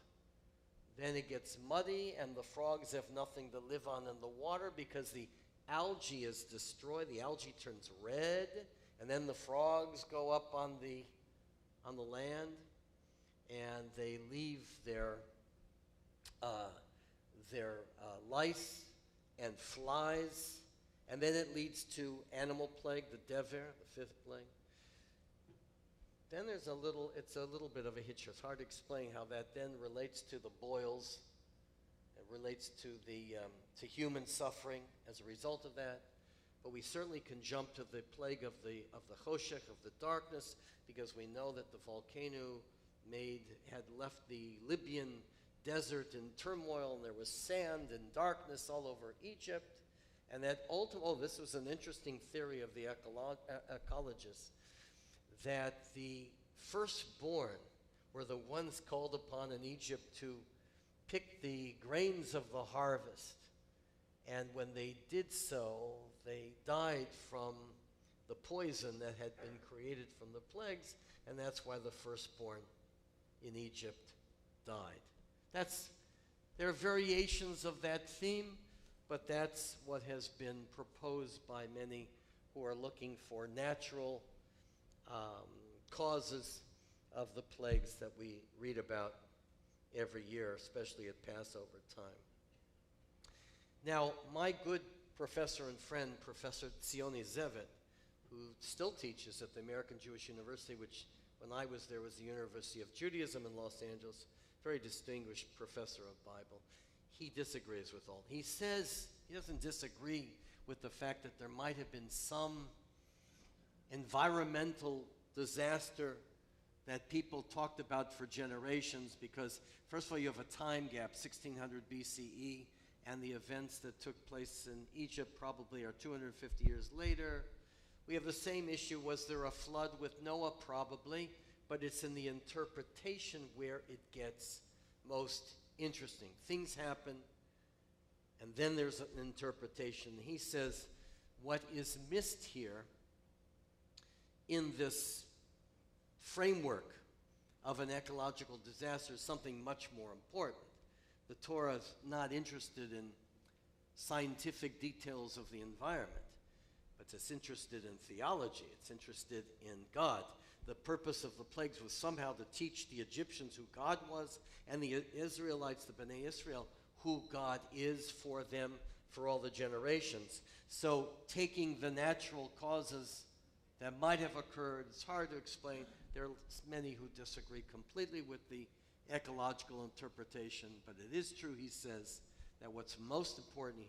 then it gets muddy, and the frogs have nothing to live on in the water because the algae is destroyed. The algae turns red, and then the frogs go up on the land, and they leave their lice and flies, and then it leads to animal plague, the dever, the fifth plague. Then it's a little bit of a hitch. It's hard to explain how that then relates to the boils. It relates to to human suffering as a result of that. But we certainly can jump to the plague of the choshech, of the darkness, because we know that the volcano had left the Libyan desert in turmoil, and there was sand and darkness all over Egypt. And that ultimately, this was an interesting theory of the ecologists, that the firstborn were the ones called upon in Egypt to pick the grains of the harvest. And when they did so, they died from the poison that had been created from the plagues, and that's why the firstborn in Egypt died. There are variations of that theme, but that's what has been proposed by many who are looking for natural causes of the plagues that we read about every year, especially at Passover time. Now, my good professor and friend, Professor Tzioni Zevet, who still teaches at the American Jewish University, which when I was there was the University of Judaism in Los Angeles, very distinguished professor of Bible, he disagrees with all. He says he doesn't disagree with the fact that there might have been some environmental disaster that people talked about for generations, because first of all, you have a time gap, 1600 BCE, and the events that took place in Egypt probably are 250 years later. We have the same issue, was there a flood with Noah? Probably, but it's in the interpretation where it gets most interesting. Things happen, and then there's an interpretation. He says what is missed here in this framework of an ecological disaster is something much more important. The Torah is not interested in scientific details of the environment, but it's interested in theology. It's interested in God. The purpose of the plagues was somehow to teach the Egyptians who God was, and the Israelites, the Bnei Israel, who God is for them for all the generations. So taking the natural causes that might have occurred, it's hard to explain. There are many who disagree completely with the ecological interpretation, but it is true, he says, that what's most important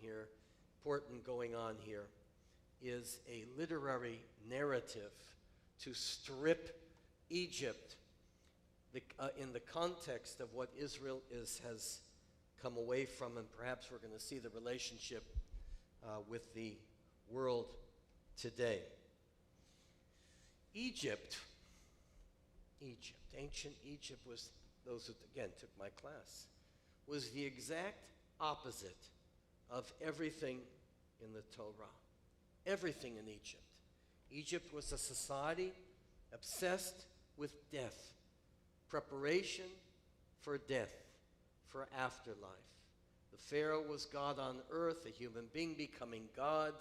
going on here, is a literary narrative to strip Egypt in the context of what Israel has come away from, and perhaps we're going to see the relationship with the world today. Ancient Egypt was, those who, again, took my class, was the exact opposite of everything in the Torah. Everything in Egypt. Egypt was a society obsessed with death, preparation for death, for afterlife. The Pharaoh was God on earth, a human being becoming God,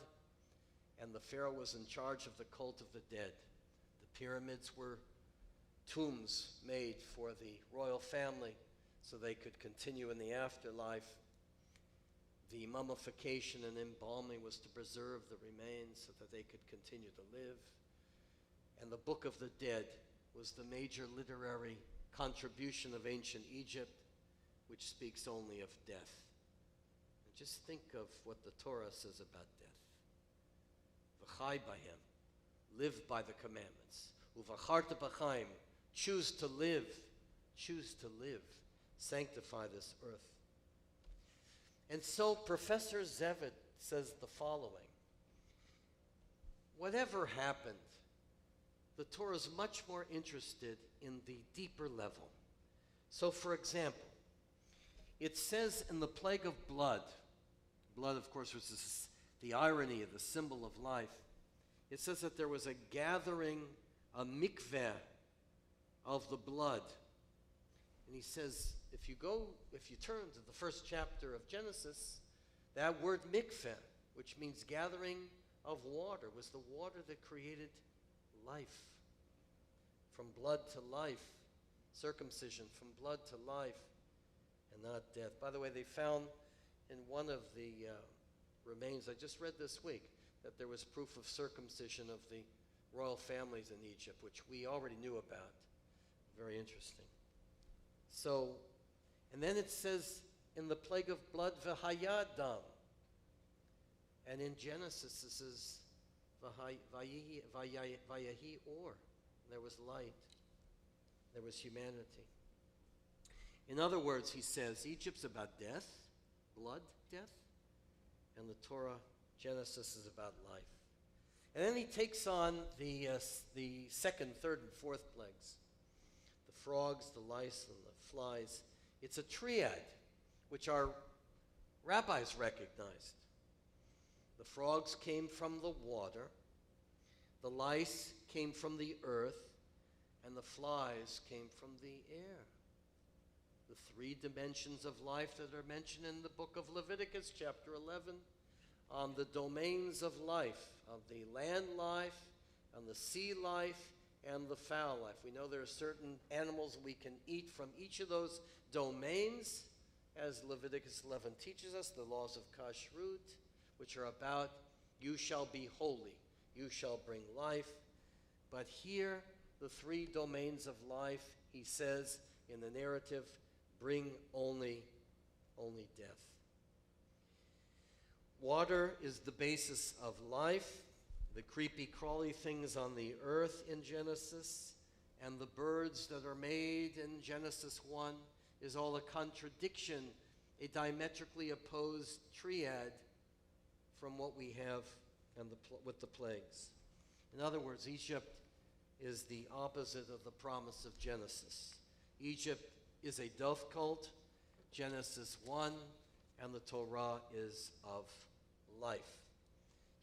and the Pharaoh was in charge of the cult of the dead. The pyramids were tombs made for the royal family so they could continue in the afterlife. The mummification and embalming was to preserve the remains so that they could continue to live. And the Book of the Dead was the major literary contribution of ancient Egypt, which speaks only of death. And just think of what the Torah says about death. v'chai b'hem, live by the commandments. Uvacharta b'chaim, choose to live, sanctify this earth. And so Professor Zevet says the following: whatever happened, the Torah is much more interested in the deeper level. So, for example, it says in the plague of blood, of course, which is the irony of the symbol of life, it says that there was a gathering, a mikveh of the blood. And he says, if you turn to the first chapter of Genesis, that word mikveh, which means gathering of water, was the water that created life. From blood to life, circumcision, from blood to life, and not death. By the way, they found in one of the remains, I just read this week, that there was proof of circumcision of the royal families in Egypt, which we already knew about. Very interesting. So, and then it says in the plague of blood, v'hayadam. And in Genesis, this is vayahi or. There was light. There was humanity. In other words, he says, Egypt's about death, blood, death, and the Torah, Genesis, is about life. And then he takes on the second, third, and fourth plagues. The frogs, the lice, and the flies. It's a triad, which our rabbis recognized. The frogs came from the water, the lice came from the earth, and the flies came from the air. The three dimensions of life that are mentioned in the book of Leviticus, chapter 11, on the domains of life, of the land life, on the sea life, and the fowl life. We know there are certain animals we can eat from each of those domains, as Leviticus 11 teaches us, the laws of kashrut, which are about you shall be holy, you shall bring life. But here, the three domains of life, he says in the narrative, bring only death. Water is the basis of life, the creepy crawly things on the earth in Genesis, and the birds that are made in Genesis 1 is all a contradiction, a diametrically opposed triad from what we have with the plagues. In other words, Egypt is the opposite of the promise of Genesis. Egypt is a dove cult, Genesis 1, and the Torah is of life.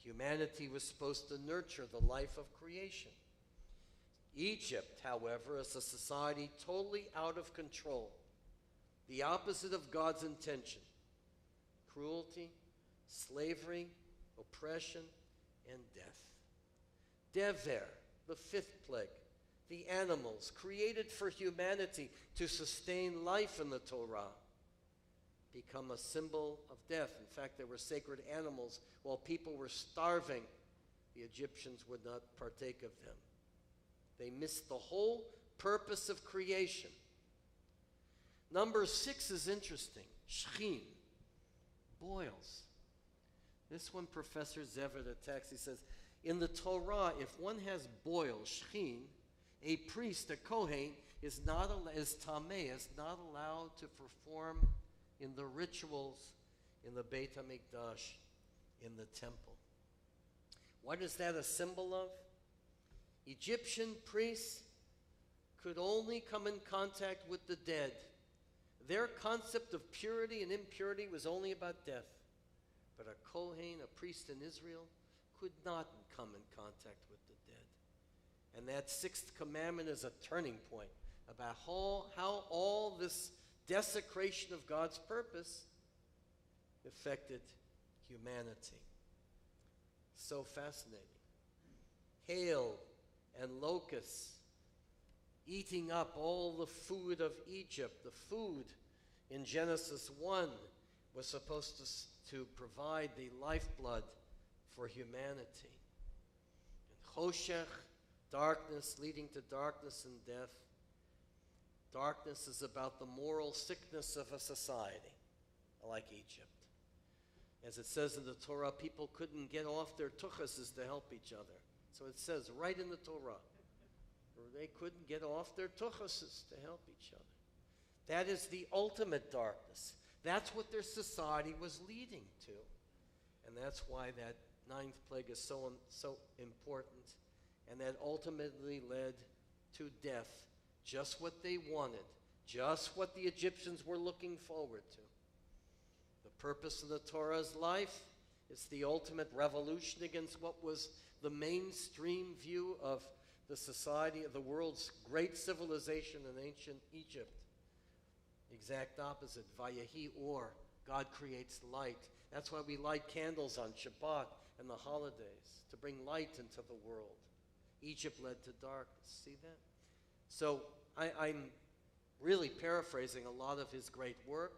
Humanity was supposed to nurture the life of creation. Egypt, however, is a society totally out of control, the opposite of God's intention. Cruelty, slavery, oppression, and death. Dever, the fifth plague, the animals created for humanity to sustain life in the Torah, become a symbol of death. In fact, there were sacred animals. While people were starving, the Egyptians would not partake of them. They missed the whole purpose of creation. Number 6 is interesting. Shechin, boils. This one Professor Zevet attacks. He says, in the Torah, if one has boils, shechin, a priest, a kohen, is tameh, is not allowed to perform in the rituals in the Beit HaMikdash, in the temple. What is that a symbol of? Egyptian priests could only come in contact with the dead. Their concept of purity and impurity was only about death. But a kohen, a priest in Israel, could not come in contact with the dead. And that 6th commandment is a turning point about how all this desecration of God's purpose affected humanity. So fascinating. Hail and locusts eating up all the food of Egypt. The food in Genesis 1 was supposed to provide the lifeblood for humanity. And choshech, darkness leading to darkness and death. Darkness is about the moral sickness of a society like Egypt. As it says in the Torah, people couldn't get off their tuchases to help each other. So it says right in the Torah, they couldn't get off their tuchases to help each other. That is the ultimate darkness. That's what their society was leading to. And that's why that ninth plague is so important. And that ultimately led to death. Just what they wanted. Just what the Egyptians were looking forward to. The purpose of the Torah's life is the ultimate revolution against what was the mainstream view of the society of the world's great civilization in ancient Egypt. Exact opposite. Vayehi or. God creates light. That's why we light candles on Shabbat and the holidays, to bring light into the world. Egypt led to darkness. See that? So I'm really paraphrasing a lot of his great work,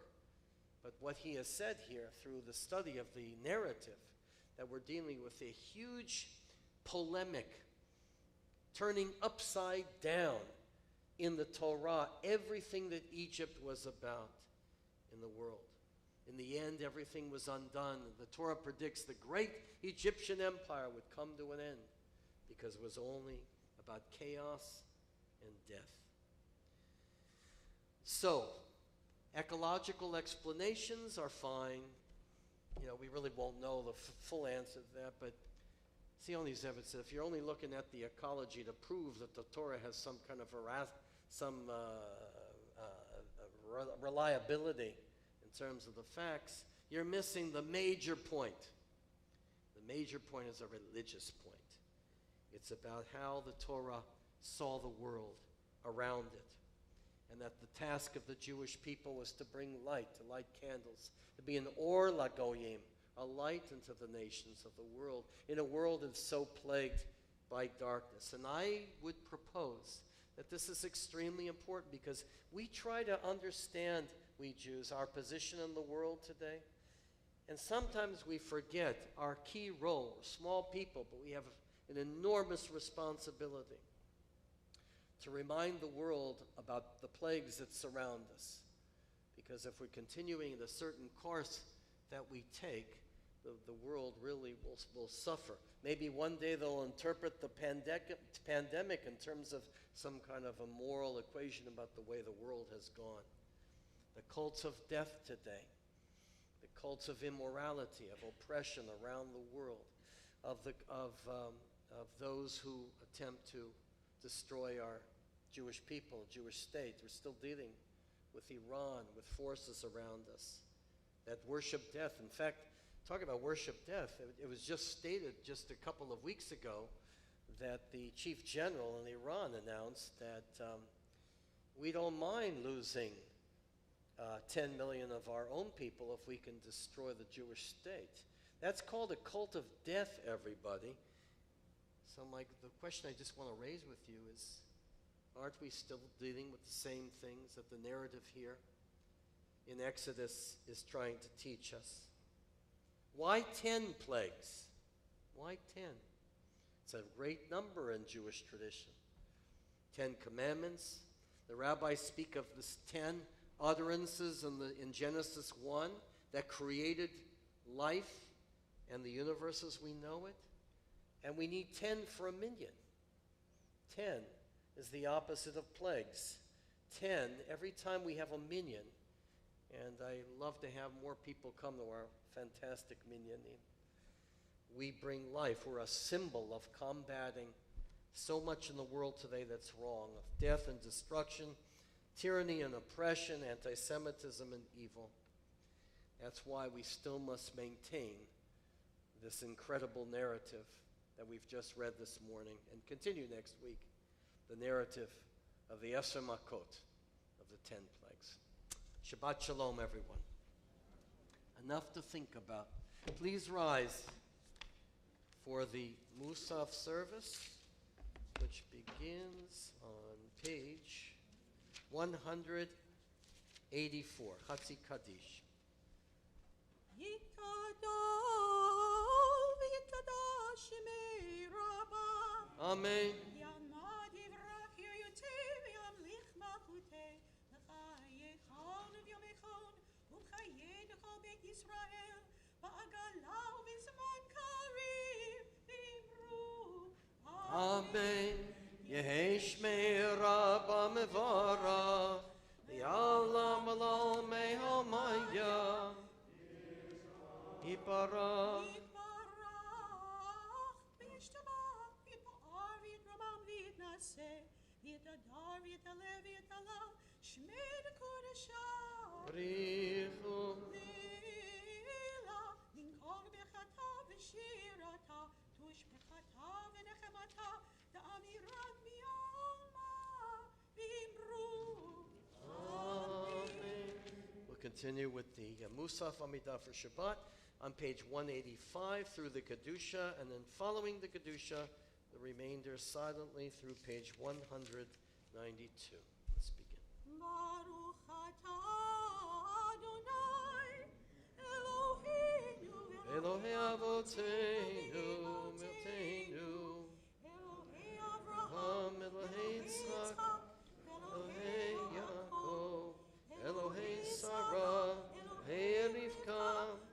but what he has said here through the study of the narrative, that we're dealing with a huge polemic, turning upside down in the Torah everything that Egypt was about in the world. In the end, everything was undone. The Torah predicts the great Egyptian empire would come to an end because it was only about chaos and death. So, ecological explanations are fine. You know, we really won't know the full answer to that, but Zioni Zevitz said, if you're only looking at the ecology to prove that the Torah has some kind of reliability in terms of the facts, you're missing the major point. The major point is a religious point. It's about how the Torah saw the world around it, and that the task of the Jewish people was to bring light, to light candles, to be an or lagoyim, a light into the nations of the world, in a world that's so plagued by darkness. And I would propose that this is extremely important because we try to understand, we Jews, our position in the world today, and sometimes we forget our key role. We're small people, but we have an enormous responsibility to remind the world about the plagues that surround us. Because if we're continuing in a certain course that we take, the world really will suffer. Maybe one day they'll interpret the pandemic in terms of some kind of a moral equation about the way the world has gone. The cults of death today, the cults of immorality, of oppression around the world, of those who attempt to destroy our Jewish people, Jewish state. We're still dealing with Iran, with forces around us that worship death. In fact, talking about worship death, it was just stated just a couple of weeks ago that the chief general in Iran announced that we don't mind losing 10 million of our own people if we can destroy the Jewish state. That's called a cult of death, everybody. So the question I just want to raise with you is, aren't we still dealing with the same things that the narrative here in Exodus is trying to teach us? Why 10 plagues? Why 10? It's a great number in Jewish tradition. 10 commandments. The rabbis speak of this 10 utterances in Genesis 1 that created life and the universe as we know it. And we need 10 for a million. 10 is the opposite of plagues. 10, every time we have a minyan, and I love to have more people come to our fantastic minyanim, we bring life. We're a symbol of combating so much in the world today that's wrong, of death and destruction, tyranny and oppression, anti-Semitism and evil. That's why we still must maintain this incredible narrative that we've just read this morning and continue next week, the narrative of the 10 Makot, of the 10 plagues. Shabbat Shalom, everyone. Enough to think about. Please rise for the Musaf service, which begins on page 184, Chatzi Kaddish. Amen. בעגלה ובזמן קריב ואמרו Amen. Yehi Shmei Rabba Mevarach, Ya'alam Alal Me'Hamaya, Yiparach, יתברך וישתבח ויתפאר ויתרומם ויתנשא ויתהדר ויתעלה ויתעלה שמי לקודשה Brichu, לילה לנקור בחטא ושירתה תושבחתה ונחמתה תאמירת ביעלמה ואמרו Amen. We'll continue with the Musaf Amidah for Shabbat on page 185 through the Kedusha, and then following the Kedusha, the remainder silently through page 192. Let's begin. Baruch atah Adonai Eloheinu Elohei Avoteinu, Milteinu, Elohei Avraham Elohei Yitzchak, Elohei Yaakov, Elohei Sarah, Elohei Rivka,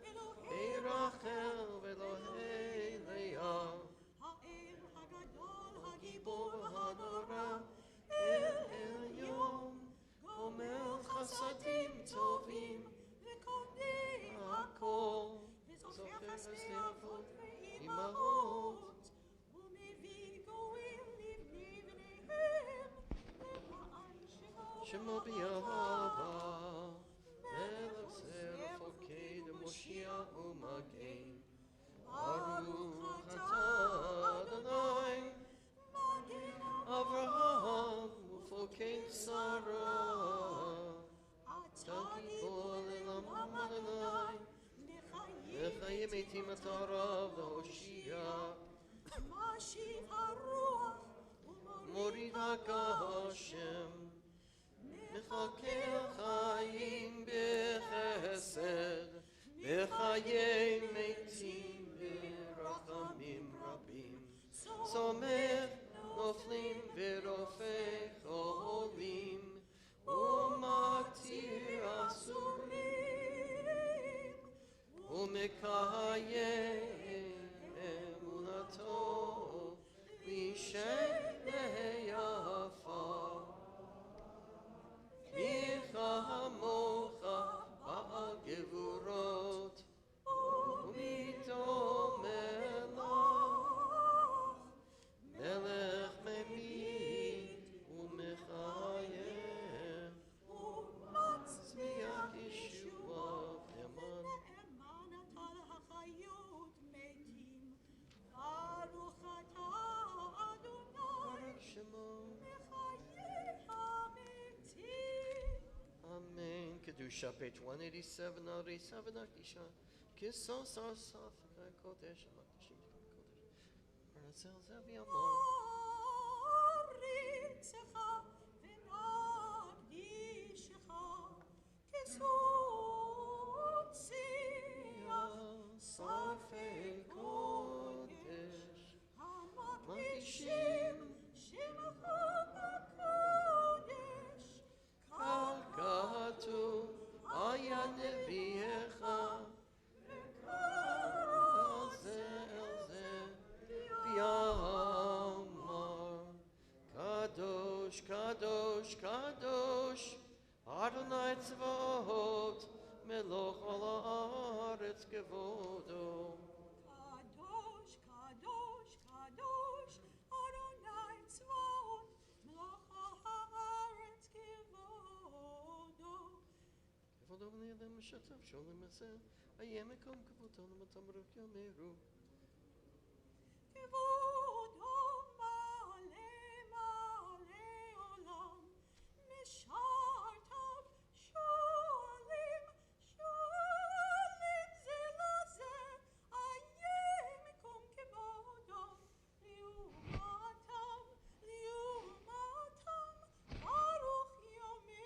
Elohei Rachel, Elohei Leah, Ha'el Hagadol Hagibor Ha'nora El Elyon, Gomel Chasadim Tovim, Vekodei Hakol, וזוכר Zofer חסדי Chesdei אבות Avot, ואימהות ומביא גויים לבני בניהם למען Shemo B'Yahava, Melech Zer Fokei Moshiach U'Magen, Baruch atah Adonai, Avraham Ufokei Sarah, Takibol Elam Adonai, V'chayim Eitim Atarav L'Hoshia, משיב הרוח Morid HaGashem, Mechakel Chayim B'Chesed, V'chayim Eitim B'Rachamim Rabim, Somech Noflim V'Rofech Olim, U'Matir Asurim, U'Mekayem Emunato, L'Shem Yafa. Micha Hamocha Ba'al Gevurot, U'Mito Melach, Melech Memit U'Mechayem, U'Matzmiach Yeshua V'Eman. נאמן אתה להחיות מתים ברוך אתה אדוני Shemo. מחיי המתים Amen. Kedusha, page 187, Ari Savanagisha. Kisos Asaf Kodesh, Makdashim Kodesh. Parazel Zaviamon. נריצך ונקדישך כסות שיח Sarfei Kodesh. המקדישים שמך בקודש Kagatu Aya Neviecha. Elze Biamar. Kadosh, Kadosh, Kadosh. Adonai Tzvaot. Meloch al haaretz kevodo. קדוש, קדוש, קדוש, אדוני צבאות, מלוך הארץ כבודו. כבודו בני משתף שולם עשה. איה מקום כבודו מתמרק יאמרו. כבודו מלא מלא עולם, משרתיו שואלים, שואלים זה לזה, איה מקום כבודו, לעומתם, לעומתם, ברוך יאמרו.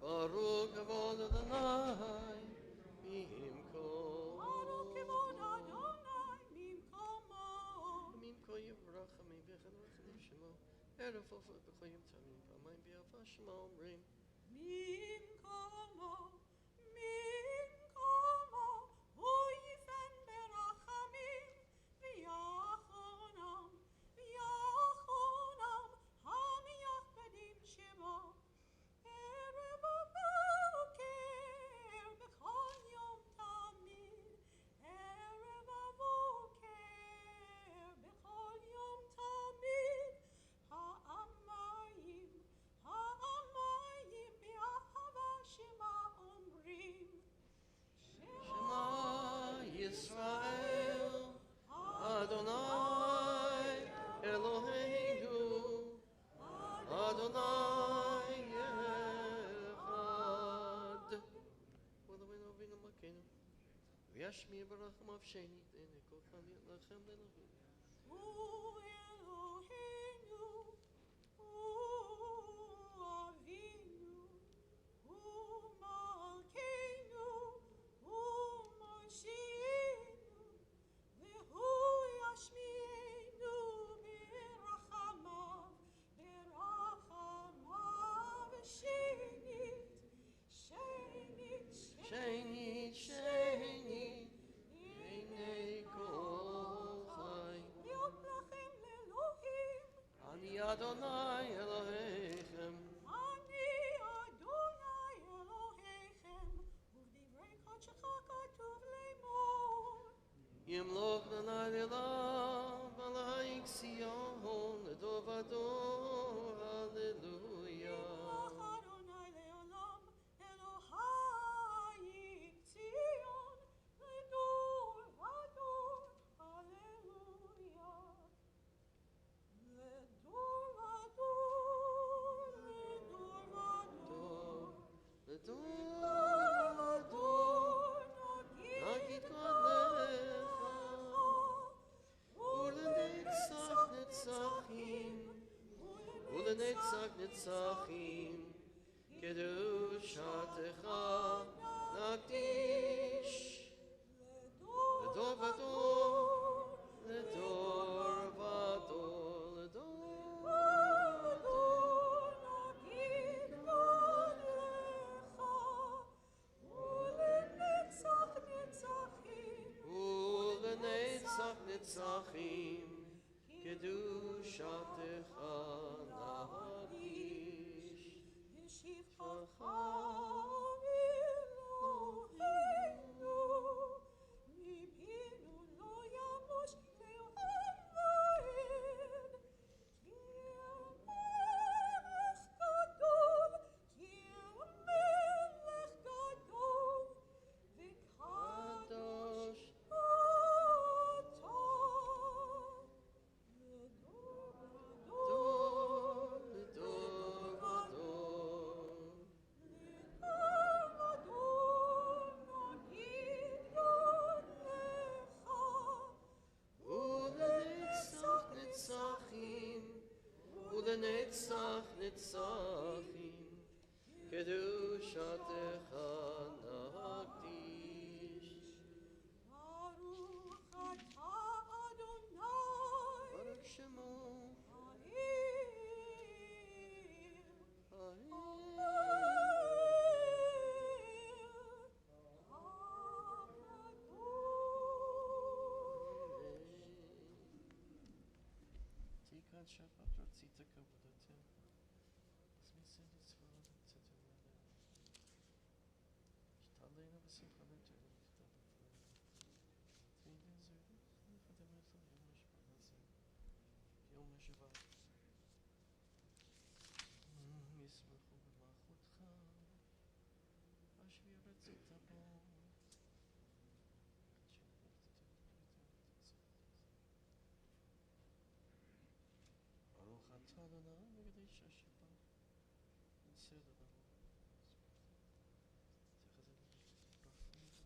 Baruch kavod Adonai mimko. ברוך כבוד אדוני ממקומו. Mimko yivrach amivech and shemo. Erev ofot b'choyim tamim pamayim b'yava shema omrim. ממקומו, ממקומו. Adonai Eloheinu, Adonai Echad. Eloheinu Avinu Malkeinu, V'yashmi Barachamav Sheni Tene Kol Chali Lechem Le'Elohim. Sheni, Sheni, Einei Kol Chai. Ani Adonai Elohechem. Yimloch Nanai Le'lam, Alaik Sion, Ledor Vador, Hallelujah. Ulenetzach netzachim, kedushatecha nakdish, ledor vador, ledor vador, ledor vador, nagid godlecha, ulenetzach netzachim, kedushatecha nagdish, yishivcha Eloheinu, mipinu lo yamush le'olam va'ed, ki el-melech gadol, ki el-melech gadol, v'kadosh אתה. ולנצח נצחים, קדושתך נקדיש. ברוך אתה אדוני, ברוך שמו, תיקן שבת רצית כבודתו, אז מסד צבאות וצאתנו שתעלינו בשמחה נתנו נכתב בפנינו. תהילים זוהי לפדם לפנינו משפט הזה, יום השבת. ישמחו במלכותך, אשר רצית בו. ברוך אתה אדוני מקדש השבת, בסדר דבור. אנחנו לך, צורי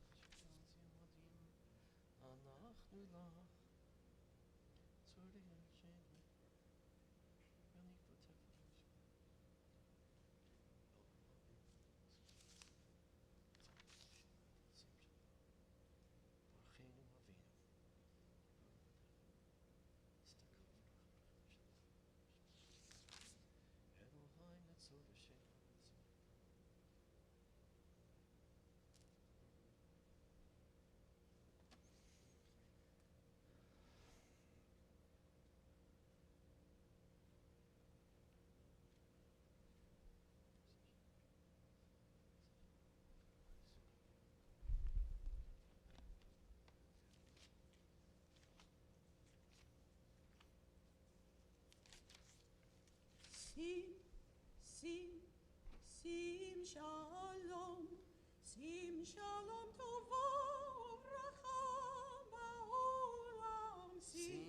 השם, ונקבותיך ברכנו אבינו. Elohai netzor v'shem ha'netzor. Sim shalom tova uvracha ba'olam. Sim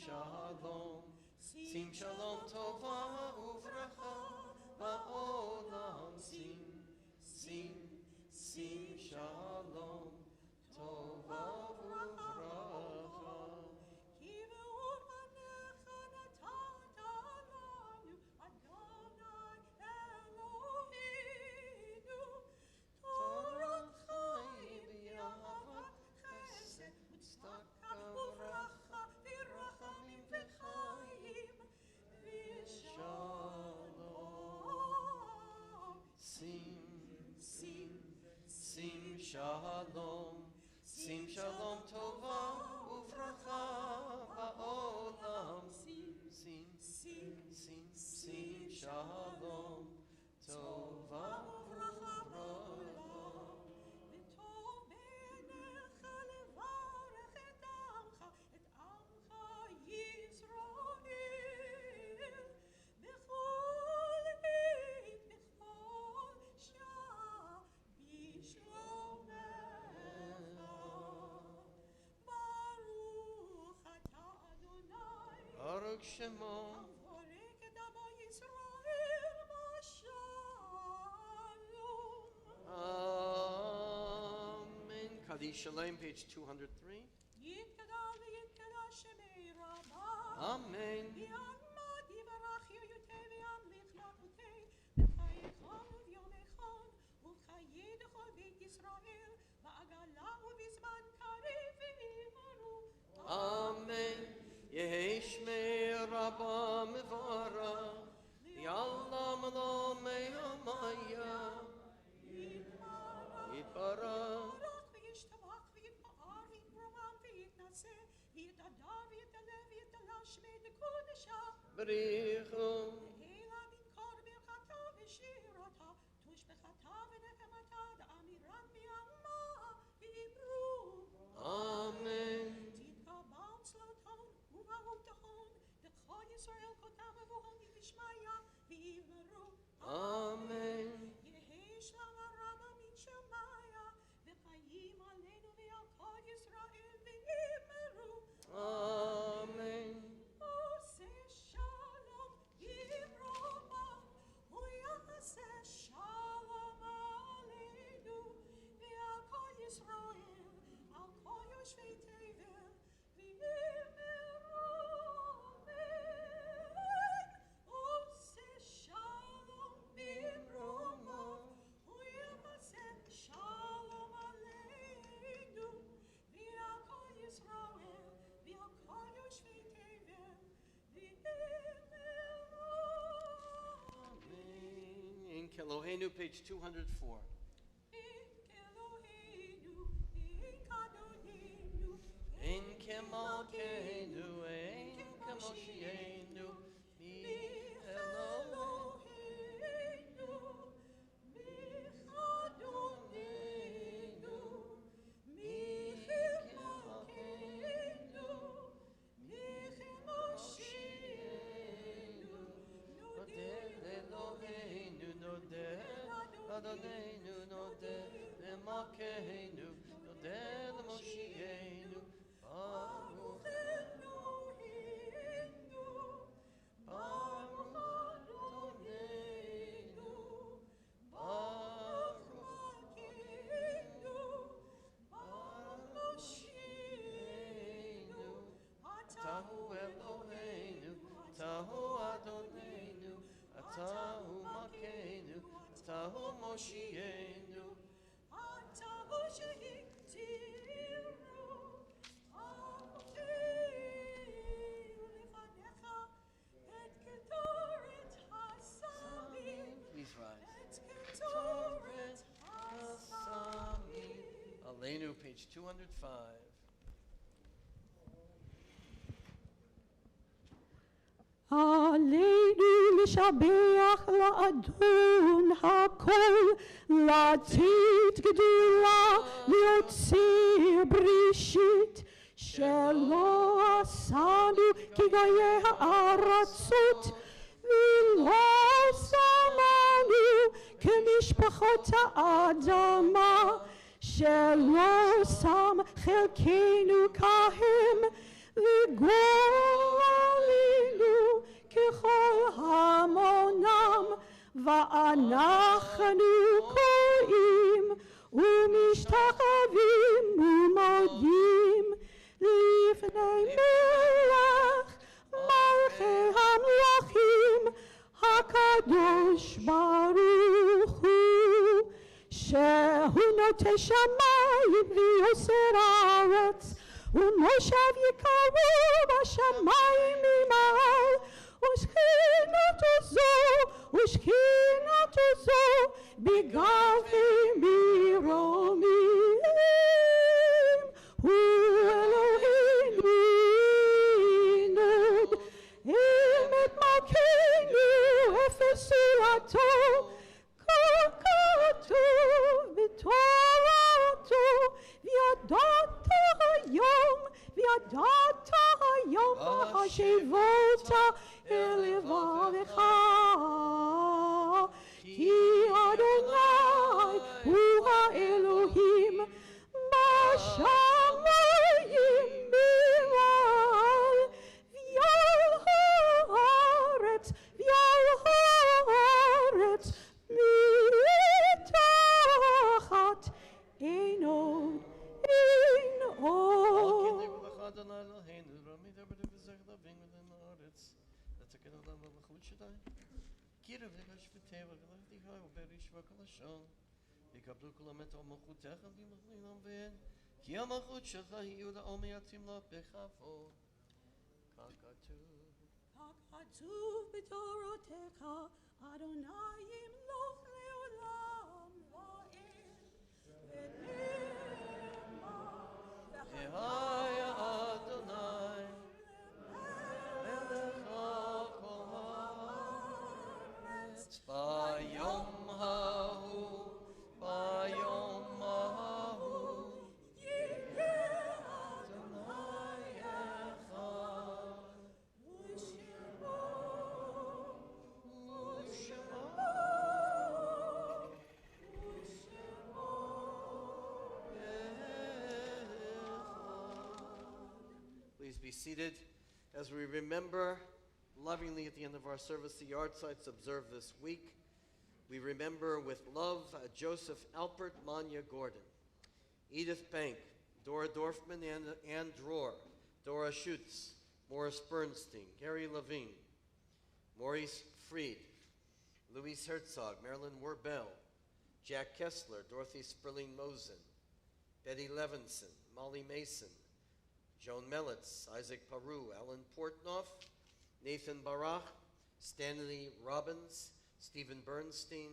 shalom. Sim shalom tova uvracha ba'olam. Sim shalom tova uvracha. Shalom, sim shalom tova uvracha ba'olam. Sim shalom tova uvracha. Baruch Shemo. Amen. Kaddish Shalom, page 203. Amen. Amen. Yesh me Rabba Mevara, Yallah Malo Mehamaya, Yitbara, Berichum, Amen. Amen. Amen. Elohenu, page 204. En kemalkeinu, en kemoshienu, mi Eloheinu, mi Adonenu, mi kemalkeinu, mi kemoshienu, nodel Eloheinu, nodel Adonenu, nodel Emalkeinu, nodel Moshienu, Baruch Eloheinu, Baruch Adonenu, Baruch Malkeinu, Baruch Moshienu, Atahu Eloheinu, Atahu Adonenu, Atahu Malkeinu, Atahu Moshienu, Atahu Shehiktiru, please rise. Aleinu, page 205. עלינו לשבח לאדון הכל, לתת גדולה, להוציא בראשית, שלא עשנו כגויי הארצות, ולא שמנו כמשפחות האדמה, שלא שם חלקנו כהם, וגואלנו ככל המונם, ואנחנו קוראים ומשתחווים ומודים לפני מלך מלכי המלכים הקדוש ברוך הוא, שהוא נוטה שמיים ויוסר הארץ, ומושב יקרו בשמיים ממעל, ושכינתו זו בגבי מרומים. הוא אלוהינו ענוד, אמת מלכנו אפס סולתו, כה כתוב בתורתו, וידעת היום בהשבות אל לבבך, כי אדוני הוא האלוהים בשמיים ממעל, ועל הארץ מתחת אין עוד. Adonai Eloheinu, Rami Dabra V'Zech Lavin V'Den Haaretz, V'Tekin Olam V'Lachut Shaddai, Kirav V'Gash V'Teva V'Lach Dichai V'Berish V'Kalashon, V'Kablu Kol Amet Al Malchutecha V'Machlinam V'en, Ki HaMalchut Shecha Hiyu La'ol Me'atim Lo B'Chavo, ככתוב בתורתך, אדוני ימלוך לעולם ועד, V'Haya Adonai, Melech HaKol Haaretz, Bayom Hahu, Bayom Hahu, Yeh Adonai Echad, Please be seated as we remember lovingly at the end of our service the yard sites observed this week. We remember with love Joseph Alpert, Manya Gordon, Edith Bank, Dora Dorfman, Ann Dror, Dora Schutz, Morris Bernstein, Gary Levine, Maurice Fried, Louise Herzog, Marilyn Werbel, Jack Kessler, Dorothy Sperling Mosen, Betty Levinson, Molly Mason, Joan Melitz, Isaac Paru, Alan Portnoff, Nathan Barach, Stanley Robbins, Stephen Bernstein,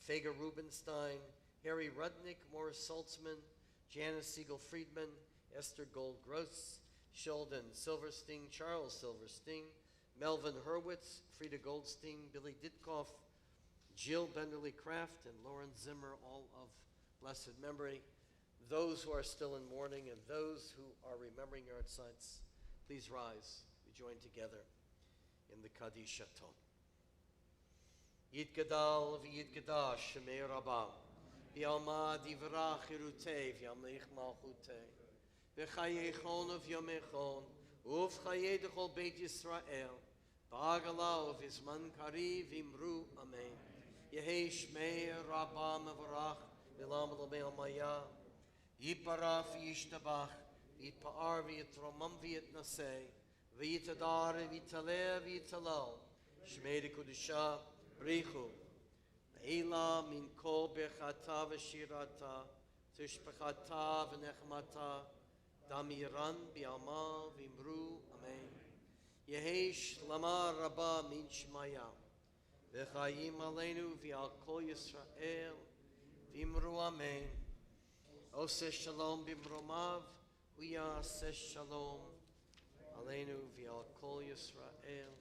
Fega Rubenstein, Harry Rudnick, Morris Saltzman, Janice Siegel-Friedman, Esther Gold-Gross, Sheldon Silverstein, Charles Silverstein, Melvin Hurwitz, Frida Goldstein, Billy Ditkoff, Jill Benderly Kraft, and Lauren Zimmer, all of blessed memory. Those who are still in mourning and those who are remembering yard sites, please rise. We join together in the Kaddish Ton. Yitgadal v'yitgadash shemei Rabbah, v'yalma divrach irutei v'yamleich malchutei, v'chayechon v'yamechon, uv'chayei dechol beit Yisrael, v'agalau v'izman kari v'imru amen. Yehei shmei Rabbah mevarach v'lam l'mei al-maya, Yiparaf yishtabach, yitpa'ar v'yitromam v'yitnaseh, v'yitadar v'yitaleh v'yitalal, shmei dekudusha brichu, ve'ela min kol bechata v'shirata, tishpachata v'nechmata, damiran bi'alma v'imru, amen. Yehi shlama rabba min shmaya, v'chayim aleinu v'al kol Yisrael, v'imru, amen. Oseh shalom bimromav, uyaseh shalom aleinu v'al kol Yisrael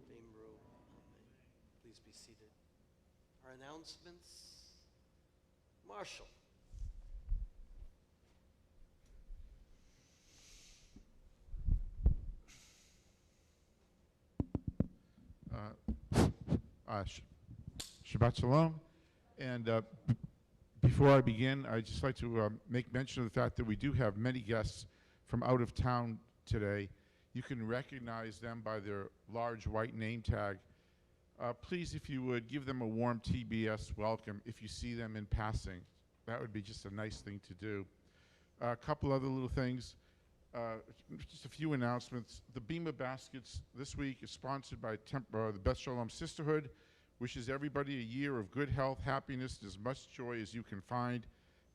v'imru. Amen. Please be seated. Our announcements. Marshall. Shabbat Shalom. And before I begin, I'd just like to make mention of the fact that we do have many guests from out of town today. You can recognize them by their large white name tag. Please, if you would, give them a warm TBS welcome if you see them in passing. That would be just a nice thing to do. A couple other little things. Just a few announcements. The Bima Baskets this week is sponsored by the Beth Sholom Sisterhood. Wishes everybody a year of good health, happiness, and as much joy as you can find.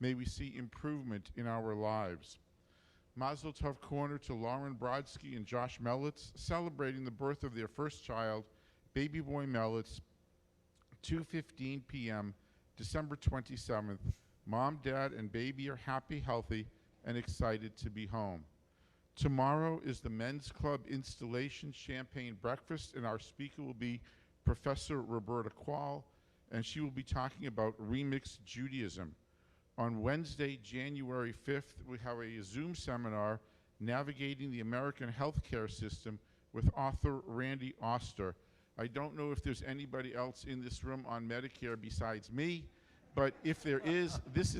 May we see improvement in our lives. Mazel Tov Corner to Lauren Brodsky and Josh Mellitz, celebrating the birth of their first child, baby boy Mellitz, 2:15 p.m., December 27th. Mom, Dad, and baby are happy, healthy, and excited to be home. Tomorrow is the Men's Club Installation Champagne Breakfast, and our speaker will be Professor Roberta Quall, and she will be talking about Remixed Judaism. On Wednesday, January 5th, we have a Zoom seminar, Navigating the American Healthcare System, with author Randy Oster. I don't know if there's anybody else in this room on Medicare besides me, but if there is, this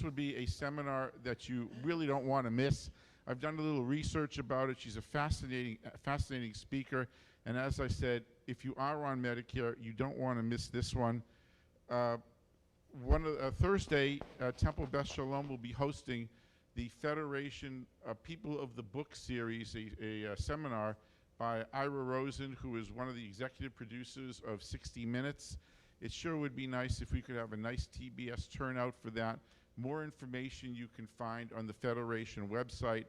would be a seminar that you really don't want to miss. I've done a little research about it. She's a fascinating speaker. And as I said, if you are on Medicare, you don't want to miss this one. Thursday, Temple Beth Sholom will be hosting the Federation People of the Book series, a seminar by Ira Rosen, who is one of the executive producers of 60 Minutes. It sure would be nice if we could have a nice TBS turnout for that. More information you can find on the Federation website.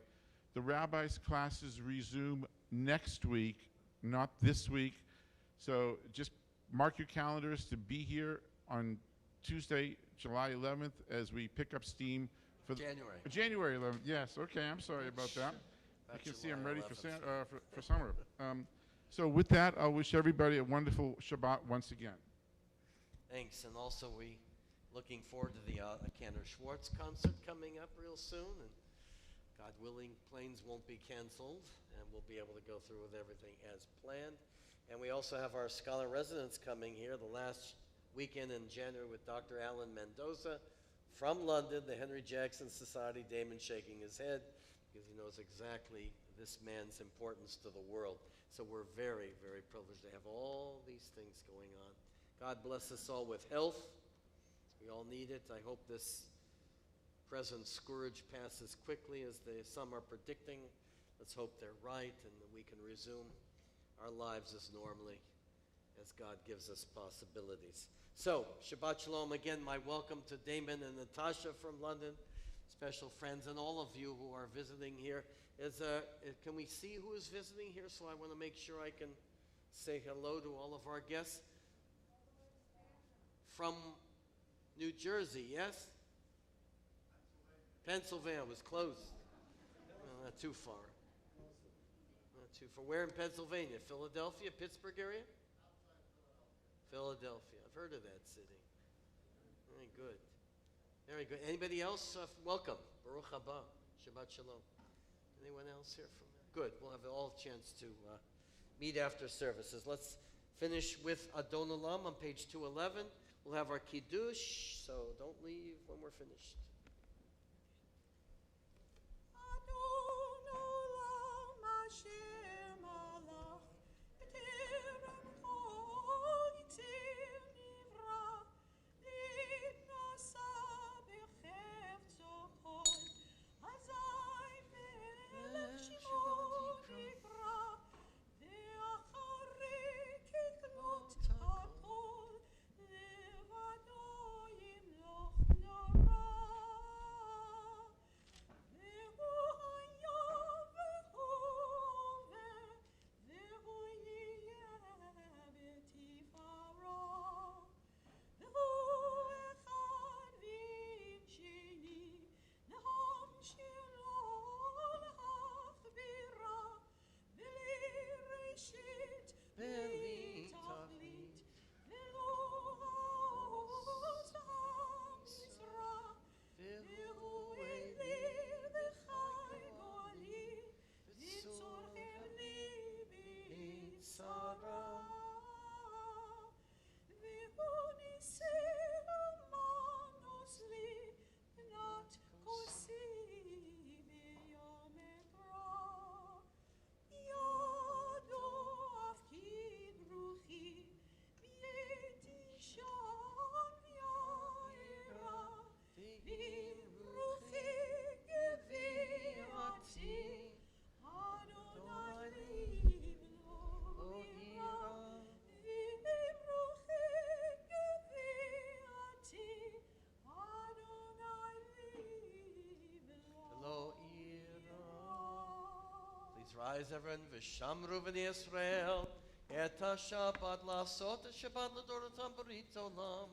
The rabbis' classes resume next week, not this week. So just mark your calendars to be here on Tuesday, July 11th, as we pick up steam for January 11th. Yes, okay, I'm sorry about that. You can see I'm ready for summer. So with that, I'll wish everybody a wonderful Shabbat once again. Thanks, and also we looking forward to the Cantor Schwartz concert coming up real soon, and God willing, planes won't be canceled, and we'll be able to go through with everything as planned. And we also have our scholar residents coming here the last weekend in January with Dr. Alan Mendoza from London, the Henry Jackson Society. Damon shaking his head because he knows exactly this man's importance to the world. So we're very, very privileged to have all these things going on. God bless us all with health. We all need it. I hope this present scourge passes quickly as some are predicting. Let's hope they're right and that we can resume our lives as normally as God gives us possibilities. So, Shabbat Shalom again. My welcome to Damon and Natasha from London, special friends, and all of you who are visiting here. Can we see who is visiting here? So I want to make sure I can say hello to all of our guests. From New Jersey, yes? Pennsylvania was close. No, not too far. Not too far. Where in Pennsylvania? Philadelphia, Pittsburgh area? Philadelphia. I've heard of that city. Very good. Very good. Anybody else? Welcome. Baruch haba. Shabbat shalom. Anyone else here from there? Good. We'll have all chance to meet after services. Let's finish with Adon Olam on page 211. We'll have our Kiddush, so don't leave when we're finished. Vayzeren v'shamru v'nei Yisrael et ha-Shabbat la'asot ha-Shabbat l'dorotam b'rit olam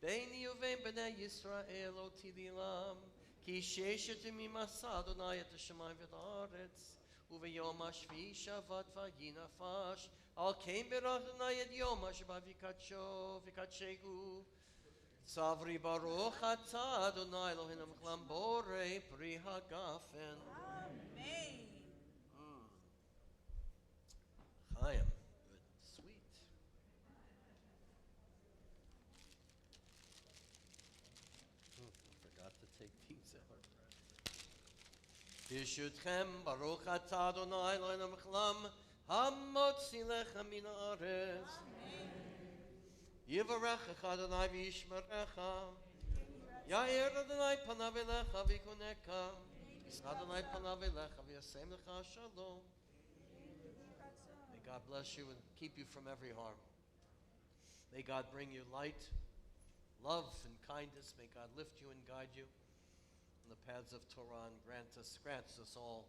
beini uvein b'nei Yisrael oti lilam ki sheshetim imasa Adonai et ha-shamayim v'ha'aretz uv'yom ha-shvi'i shavat v'yinafash al kein berach Adonai et yom ha-Shabbat v'kadsho v'kadshehu Savri Baruch Atah Adonai Eloheinu Melech Borei Pri Hagafen. Amen. Chaim. Good. Sweet. Forgot to take these out. B'shutchem Baruch Atah Adonai Eloheinu Melech Hamotzi Lecha Min Haaretz. Yivarecha Adonai v'yishmerecha Yair Adonai panav elecha v'yikuneka Yisra Adonai panav elecha v'yasem lecha shalom. May God bless you and keep you from every harm. May God bring you light, love, and kindness. May God lift you and guide you in the paths of Torah and grant us all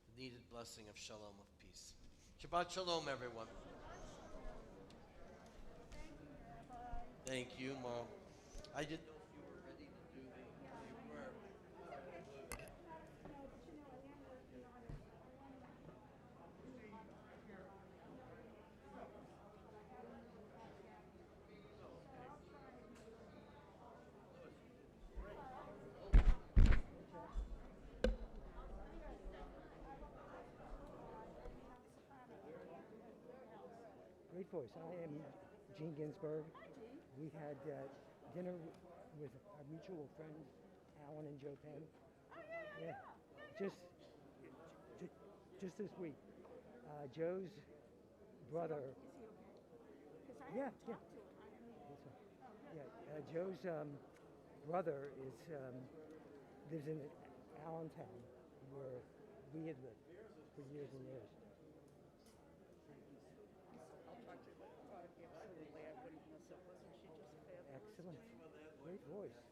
the needed blessing of shalom, of peace. Shabbat shalom, everyone. Thank you, Mom. I didn't know if you were ready to do the. You were. Great voice. I am Gene Ginsberg. We had dinner with our mutual friends, Alan and Joe Penn. Yeah, just this week. Joe's brother. Yeah. Joe's brother lives in Allentown, where we had lived for years and years. Excellent. Great voice.